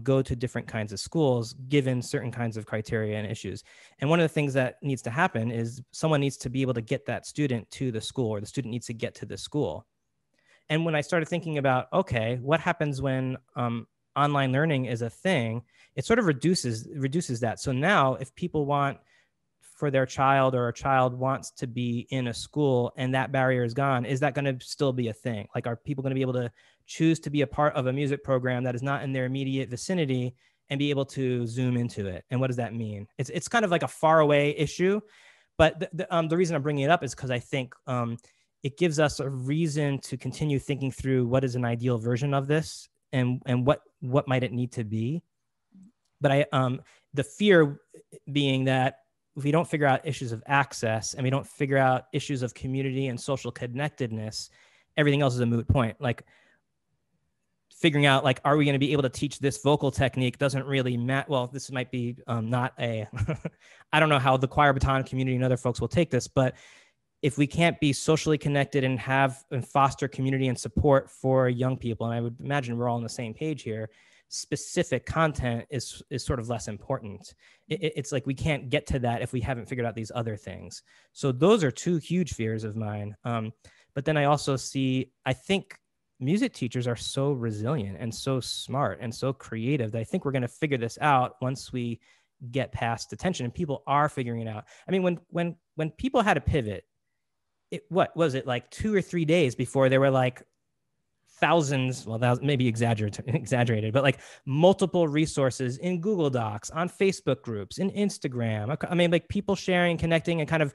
go to different kinds of schools given certain kinds of criteria and issues. And one of the things that needs to happen is someone needs to be able to get that student to the school, or the student needs to get to the school. And when I started thinking about, okay, what happens when online learning is a thing, it sort of reduces that. So now if people want for their child, or a child wants to be in a school and that barrier is gone, is that going to still be a thing? Like, are people going to be able to choose to be a part of a music program that is not in their immediate vicinity and be able to Zoom into it? And what does that mean? It's kind of like a far away issue, but the reason I'm bringing it up is because I think it gives us a reason to continue thinking through what is an ideal version of this, and what might it need to be. But the fear being that if we don't figure out issues of access and we don't figure out issues of community and social connectedness, everything else is a moot point. Like, figuring out, like, are we going to be able to teach this vocal technique doesn't really matter. Well, this might be not a, I don't know how the choir baton community and other folks will take this, but if we can't be socially connected and have and foster community and support for young people, and I would imagine we're all on the same page here, specific content is sort of less important. It's like we can't get to that if we haven't figured out these other things. So those are two huge fears of mine. But then I also see, I think music teachers are so resilient and so smart and so creative that I think we're going to figure this out once we get past attention, and people are figuring it out. I mean, when people had to pivot, what was it, like 2 or 3 days before there were like thousands, well, that was maybe exaggerated, but like multiple resources in Google Docs, on Facebook groups, in Instagram. I mean, like people sharing, connecting, and kind of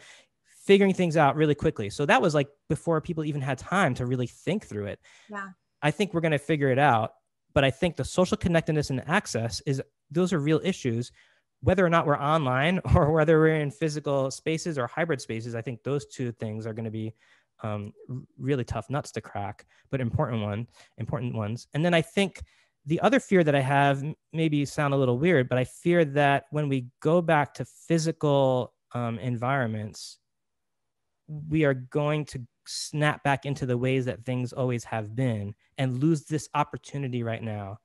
figuring things out really quickly. So that was like before people even had time to really think through it. Yeah. I think we're going to figure it out, but I think the social connectedness and access those are real issues, whether or not we're online or whether we're in physical spaces or hybrid spaces. I think those two things are going to be really tough nuts to crack, but important ones. And then I think the other fear that I have, maybe sound a little weird, but I fear that when we go back to physical environments, we are going to snap back into the ways that things always have been and lose this opportunity right now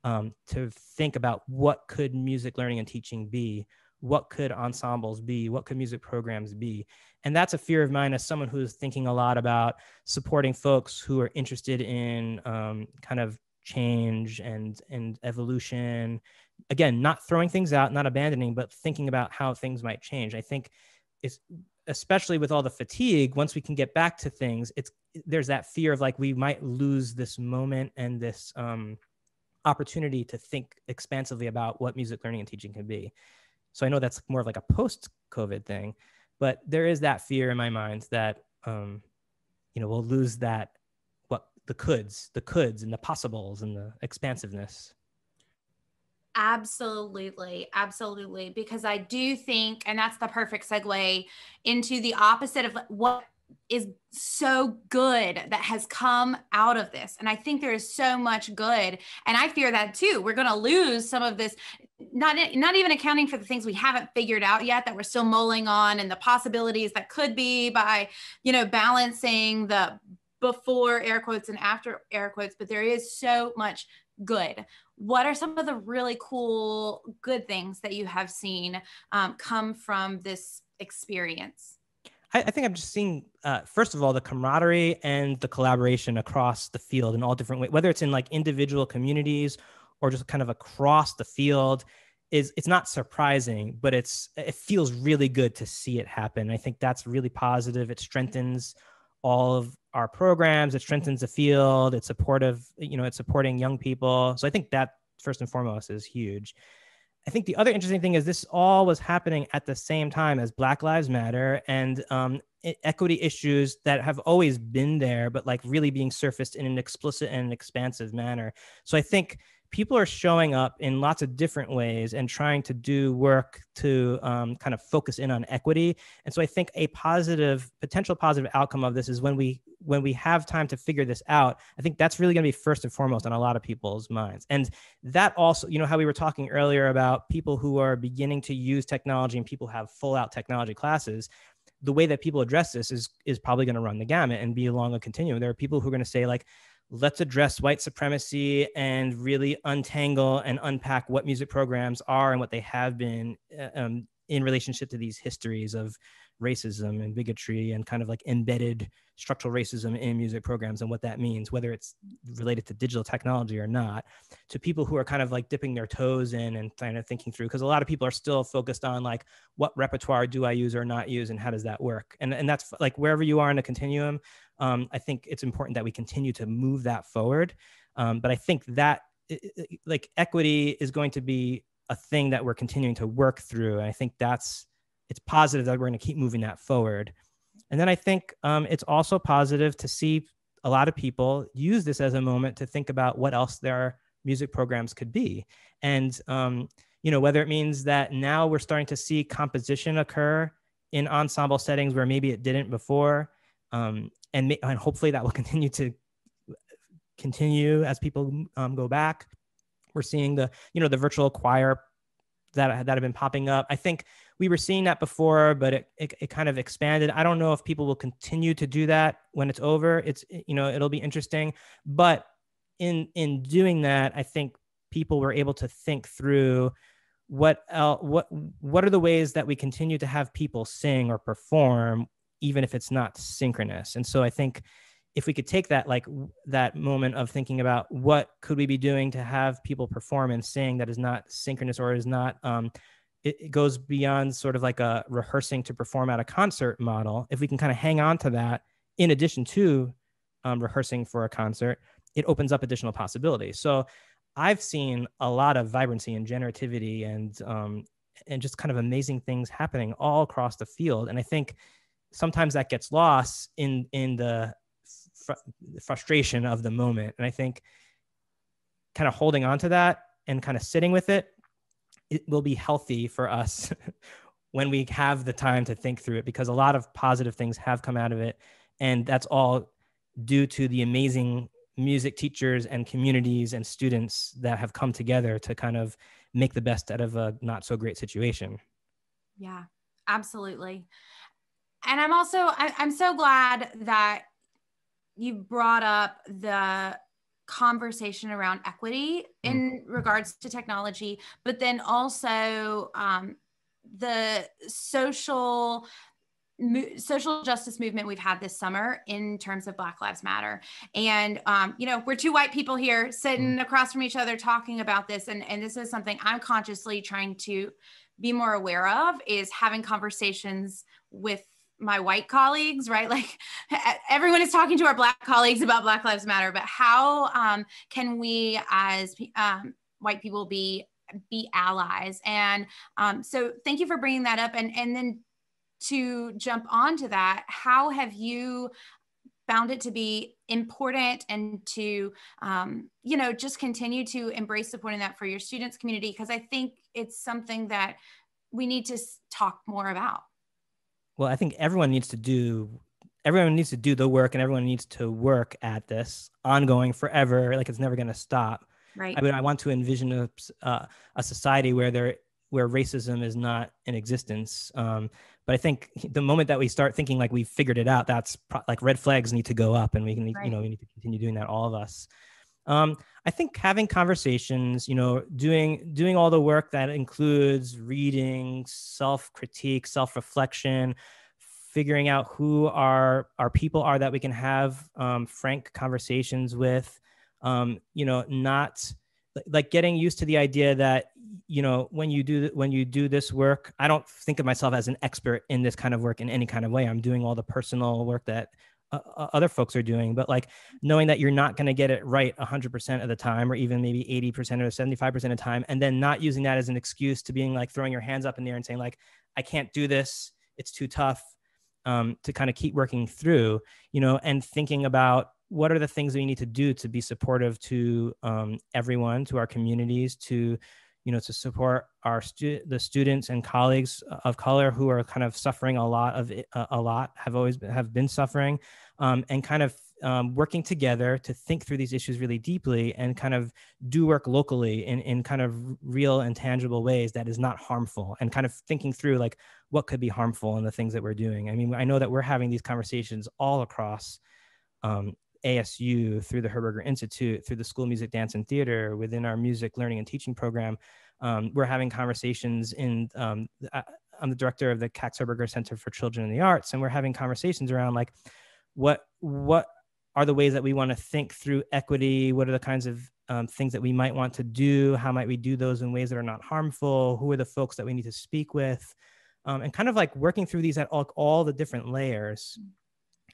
to think about what could music learning and teaching be, what could ensembles be, what could music programs be. And that's a fear of mine as someone who's thinking a lot about supporting folks who are interested in kind of change and evolution. Again, not throwing things out, not abandoning, but thinking about how things might change. I think it's, especially with all the fatigue, once we can get back to things, there's that fear of like, we might lose this moment and this opportunity to think expansively about what music learning and teaching can be. So I know that's more of like a post-COVID thing, but there is that fear in my mind that, we'll lose that, what the coulds and the possibles and the expansiveness. Absolutely. Absolutely. Because I do think, and that's the perfect segue into the opposite of what is so good that has come out of this. And I think there is so much good. And I fear that too. We're going to lose some of this, not even accounting for the things we haven't figured out yet that we're still mulling on, and the possibilities that could be by, balancing the before air quotes and after air quotes. But there is so much good. What are some of the really cool, good things that you have seen come from this experience? I think I'm just seeing, first of all, the camaraderie and the collaboration across the field in all different ways, whether it's in like individual communities or just kind of across the field. It's not surprising, but it feels really good to see it happen. I think that's really positive. It strengthens all of our programs. It strengthens the field. It's supportive, it's supporting young people. So I think that first and foremost is huge. I think the other interesting thing is this all was happening at the same time as Black Lives Matter and equity issues that have always been there, but like really being surfaced in an explicit and expansive manner. So I think people are showing up in lots of different ways and trying to do work to kind of focus in on equity. And so I think a potential positive outcome of this is when we have time to figure this out, I think that's really going to be first and foremost on a lot of people's minds. And that also, how we were talking earlier about people who are beginning to use technology and people have full out technology classes, the way that people address this is probably going to run the gamut and be along a continuum. There are people who are going to say like, let's address white supremacy and really untangle and unpack what music programs are and what they have been in relationship to these histories of racism and bigotry and kind of like embedded structural racism in music programs and what that means, whether it's related to digital technology or not, to people who are kind of like dipping their toes in and kind of thinking through, because a lot of people are still focused on like, what repertoire do I use or not use and how does that work? And that's like wherever you are in a continuum, I think it's important that we continue to move that forward. But I think that like equity is going to be a thing that we're continuing to work through. And I think it's positive that we're going to keep moving that forward. And then I think it's also positive to see a lot of people use this as a moment to think about what else their music programs could be. And, whether it means that now we're starting to see composition occur in ensemble settings where maybe it didn't before. And hopefully that will continue as people go back. We're seeing the virtual choir that have been popping up. I think we were seeing that before, but it kind of expanded. I don't know if people will continue to do that when it's over. It'll be interesting. But in doing that, I think people were able to think through what are the ways that we continue to have people sing or perform, even if it's not synchronous. And so I think if we could take that, like that moment of thinking about what could we be doing to have people perform and sing that is not synchronous or is not, it goes beyond sort of like a rehearsing to perform at a concert model. If we can kind of hang on to that, in addition to rehearsing for a concert, it opens up additional possibilities. So I've seen a lot of vibrancy and generativity and just kind of amazing things happening all across the field. And I think sometimes that gets lost in the frustration of the moment. And I think kind of holding on to that and kind of sitting with it will be healthy for us when we have the time to think through it, because a lot of positive things have come out of it. And that's all due to the amazing music teachers and communities and students that have come together to kind of make the best out of a not so great situation. Yeah, absolutely. And I'm so glad that you brought up the conversation around equity in regards to technology, but then also the social justice movement we've had this summer in terms of Black Lives Matter. And, we're two white people here sitting across from each other talking about this. And this is something I'm consciously trying to be more aware of, is having conversations with my white colleagues, right? Like everyone is talking to our Black colleagues about Black Lives Matter, but how can we as white people be allies? And so thank you for bringing that up. And then to jump onto that, how have you found it to be important and to, just continue to embrace supporting that for your students community? Because I think it's something that we need to talk more about. Well, I think everyone needs to do the work, and everyone needs to work at this ongoing forever. Like it's never going to stop. Right. I want to envision a society where racism is not in existence. But I think the moment that we start thinking like we've figured it out, that's like red flags need to go up, and we can, right. We need to continue doing that, all of us. I think having conversations, doing all the work that includes reading, self-critique, self-reflection, figuring out who our people are that we can have frank conversations with, not like getting used to the idea that, when you do this work, I don't think of myself as an expert in this kind of work in any kind of way. I'm doing all the personal work that other folks are doing, but like knowing that you're not going to get it right 100% of the time, or even maybe 80% or 75% of the time, and then not using that as an excuse to being like throwing your hands up in the air and saying like, I can't do this, it's too tough, to kind of keep working through, and thinking about what are the things we need to do to be supportive to everyone, to our communities, to to support the students and colleagues of color who are kind of suffering have been suffering, and kind of working together to think through these issues really deeply and kind of do work locally in kind of real and tangible ways that is not harmful, and kind of thinking through like what could be harmful in the things that we're doing. I mean, I know that we're having these conversations all across ASU, through the Herberger Institute, through the School of Music, Dance, and Theater, within our music learning and teaching program. We're having conversations I'm the director of the Cax Herberger Center for Children in the Arts, and we're having conversations around like, what are the ways that we want to think through equity? What are the kinds of things that we might want to do? How might we do those in ways that are not harmful? Who are the folks that we need to speak with? And kind of like working through these at all the different layers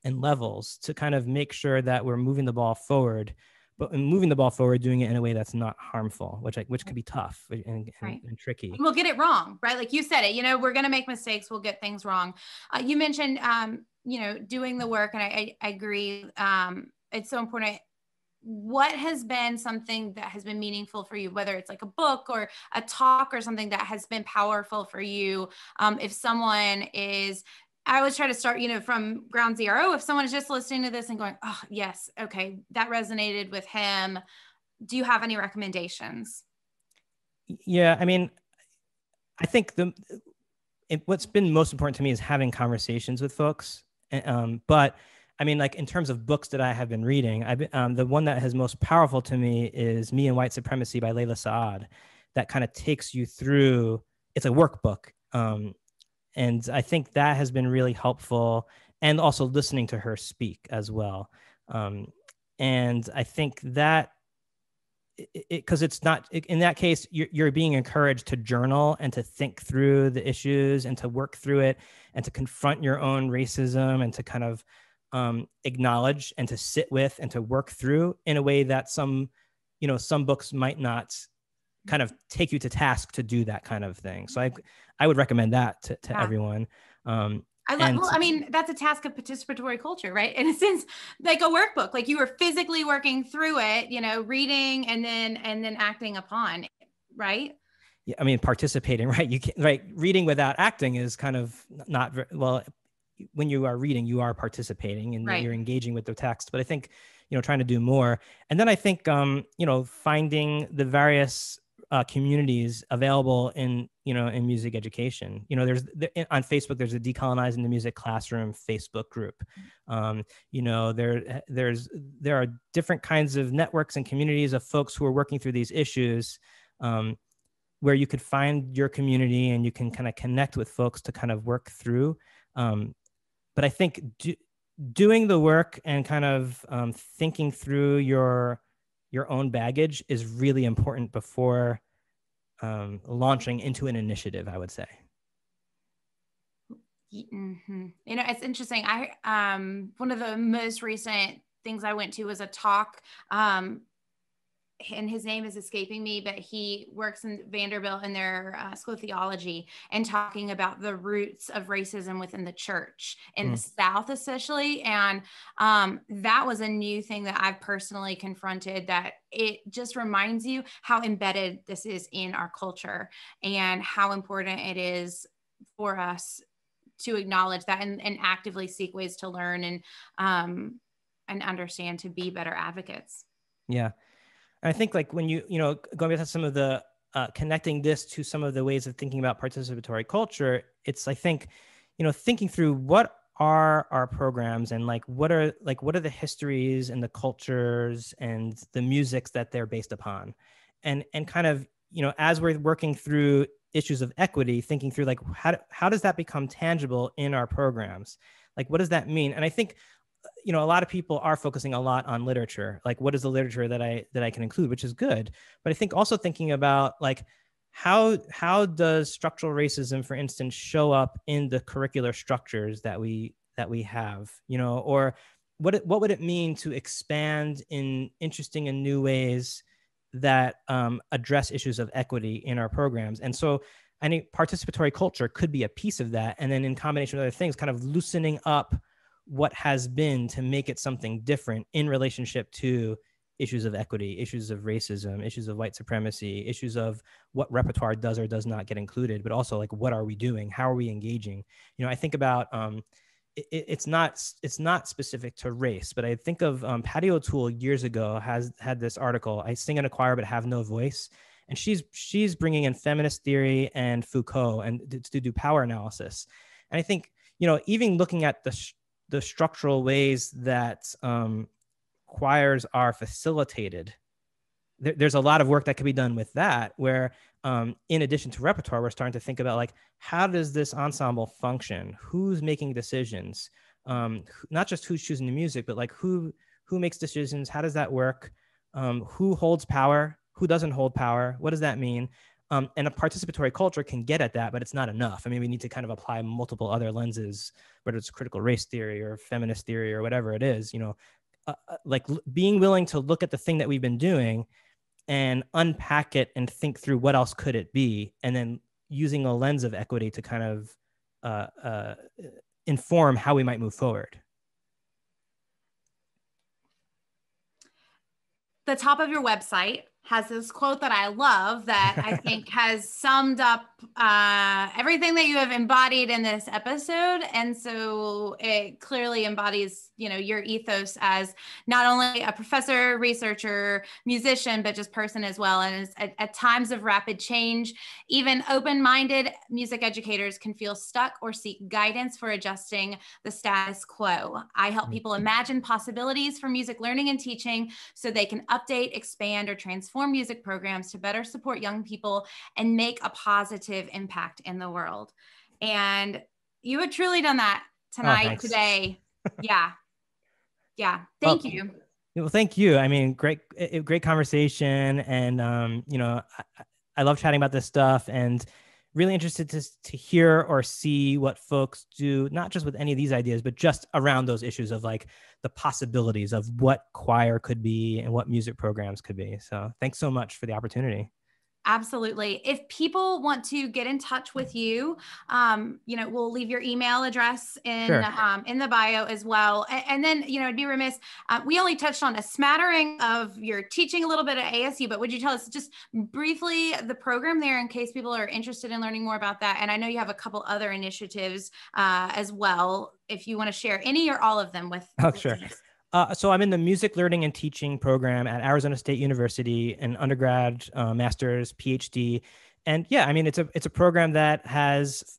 and levels to kind of make sure that we're moving the ball forward, but in moving the ball forward, doing it in a way that's not harmful, which could be tough and tricky. We'll get it wrong, right? Like you said it, we're going to make mistakes. We'll get things wrong. You mentioned, doing the work, and I agree. It's so important. What has been something that has been meaningful for you, whether it's like a book or a talk or something that has been powerful for you? If someone is, I always try to start, from ground zero. If someone is just listening to this and going, oh, yes, okay, that resonated with him. Do you have any recommendations? Yeah, I mean, I think what's been most important to me is having conversations with folks. But I mean, like in terms of books that I have been reading, the one that has most powerful to me is Me and White Supremacy by Layla Saad. That kind of takes you through, it's a workbook. And I think that has been really helpful, and also listening to her speak as well. And I think that because it's not, in that case, you're being encouraged to journal and to think through the issues and to work through it and to confront your own racism and to kind of acknowledge and to sit with and to work through in a way that some books might not kind of take you to task to do that kind of thing. So I would recommend that to everyone. That's a task of participatory culture, right? In a sense, like a workbook, like you were physically working through it, reading and then acting upon, right? Yeah, I mean, participating, right? You can't, right? Reading without acting is kind of not well. when you are reading, you are participating and Right. you're engaging with the text. But I think, trying to do more. And then I think, finding the various communities available in music education. There's on Facebook, there's a Decolonizing the Music Classroom Facebook group. There are different kinds of networks and communities of folks who are working through these issues, where you could find your community and you can kind of connect with folks to kind of work through. But I think doing the work and kind of thinking through your own baggage is really important before launching into an initiative, I would say. Mm-hmm. It's interesting. One of the most recent things I went to was a talk, and his name is escaping me, but he works in Vanderbilt in their School of Theology, and talking about the roots of racism within the church in the South, especially. And that was a new thing that I've personally confronted, that it just reminds you how embedded this is in our culture and how important it is for us to acknowledge that and actively seek ways to learn and understand, to be better advocates. Yeah. I think like when going back to some of the connecting this to some of the ways of thinking about participatory culture, it's, I think, thinking through what are our programs and what are the histories and the cultures and the musics that they're based upon, and kind of, as we're working through issues of equity, thinking through how does that become tangible in our programs? What does that mean? And I think, a lot of people are focusing a lot on literature. What is the literature that I can include, which is good. But I think also thinking about how does structural racism, for instance, show up in the curricular structures that we have, or what would it mean to expand in interesting and new ways that address issues of equity in our programs? And so I think participatory culture could be a piece of that. And then in combination with other things, kind of loosening up what has been to make it something different in relationship to issues of equity, issues of racism, issues of white supremacy, issues of what repertoire does or does not get included, but also what are we doing? How are we engaging? I think about, it's not specific to race, but I think of Patty O'Toole years ago had this article, I Sing in a Choir but Have No Voice. And she's bringing in feminist theory and Foucault and to do power analysis. And I think, even looking at the structural ways that choirs are facilitated, there's a lot of work that can be done with that, where in addition to repertoire, we're starting to think about how does this ensemble function? Who's making decisions? Not just who's choosing the music, but who makes decisions? How does that work? Who holds power? Who doesn't hold power? What does that mean? And a participatory culture can get at that, but it's not enough. I mean, we need to kind of apply multiple other lenses, whether it's critical race theory or feminist theory or whatever it is, being willing to look at the thing that we've been doing and unpack it and think through what else could it be, and then using a lens of equity to kind of inform how we might move forward. The top of your website has this quote that I love that I think has summed up everything that you have embodied in this episode. And so it clearly embodies, your ethos as not only a professor, researcher, musician, but just person as well. And at times of rapid change, even open-minded music educators can feel stuck or seek guidance for adjusting the status quo. I help people imagine possibilities for music learning and teaching so they can update, expand, or transform music programs to better support young people and make a positive impact in the world. And you had truly done that tonight, today. Yeah. Thank you. Well, thank you. I mean, great conversation. And, I love chatting about this stuff, and really interested to hear or see what folks do, not just with any of these ideas, but just around those issues of the possibilities of what choir could be and what music programs could be. So thanks so much for the opportunity. Absolutely. If people want to get in touch with you, we'll leave your email address in Sure. in the bio as well. And then, it'd be remiss. We only touched on a smattering of your teaching a little bit at ASU, but would you tell us just briefly the program there in case people are interested in learning more about that? And I know you have a couple other initiatives as well. If you want to share any or all of them with Oh, sure. listeners. So I'm in the music learning and teaching program at Arizona State University, an undergrad, master's, PhD. And yeah, I mean, it's a program that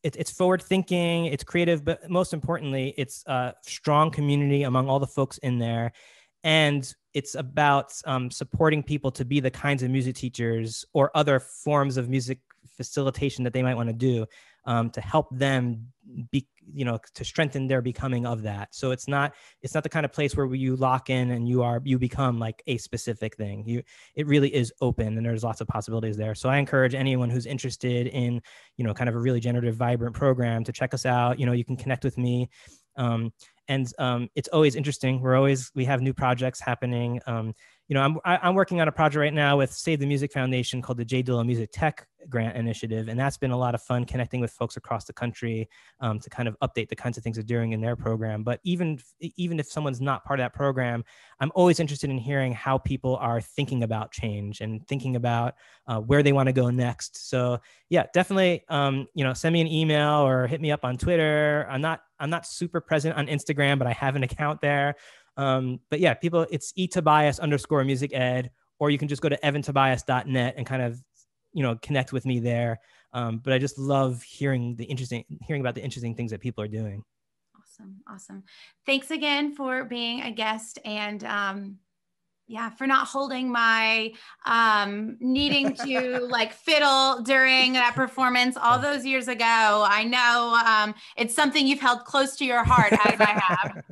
it's forward thinking, it's creative, but most importantly, it's a strong community among all the folks in there. And it's about supporting people to be the kinds of music teachers or other forms of music facilitation that they might want to do, to help them be, to strengthen their becoming of that. So it's not the kind of place where you lock in and you become like a specific thing. It really is open, and there's lots of possibilities there. So I encourage anyone who's interested in, kind of a really generative, vibrant program to check us out. You can connect with me. It's always interesting. We have new projects happening. I'm working on a project right now with Save the Music Foundation called the J. Dillon Music Tech Grant Initiative. And that's been a lot of fun connecting with folks across the country to kind of update the kinds of things they're doing in their program. But even if someone's not part of that program, I'm always interested in hearing how people are thinking about change and thinking about where they want to go next. So yeah, definitely, send me an email or hit me up on Twitter. I'm not super present on Instagram, but I have an account there. But yeah, it's etobias_music ed, or you can just go to evantobias.net and kind of, connect with me there. But I just love hearing about the interesting things that people are doing. Awesome. Thanks again for being a guest, and for not holding my needing to like fiddle during that performance all those years ago. I know it's something you've held close to your heart, as I have.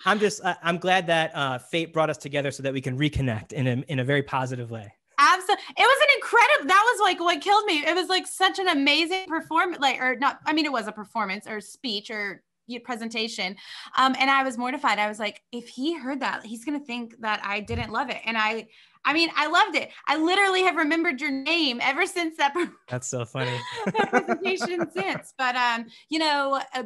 I'm glad that fate brought us together so that we can reconnect in a very positive way. Absolutely. It was an incredible, that was like what killed me. It was like such an amazing performance, it was a performance or speech or presentation. And I was mortified. I was like, if he heard that, he's going to think that I didn't love it. And I loved it. I literally have remembered your name ever since that. That's so funny. that presentation since. But,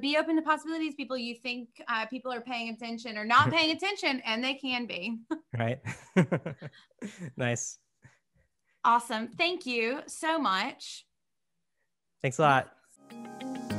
be open to possibilities. People, you think people are paying attention or not paying attention, and they can be. Right. Nice. Awesome. Thank you so much. Thanks a lot.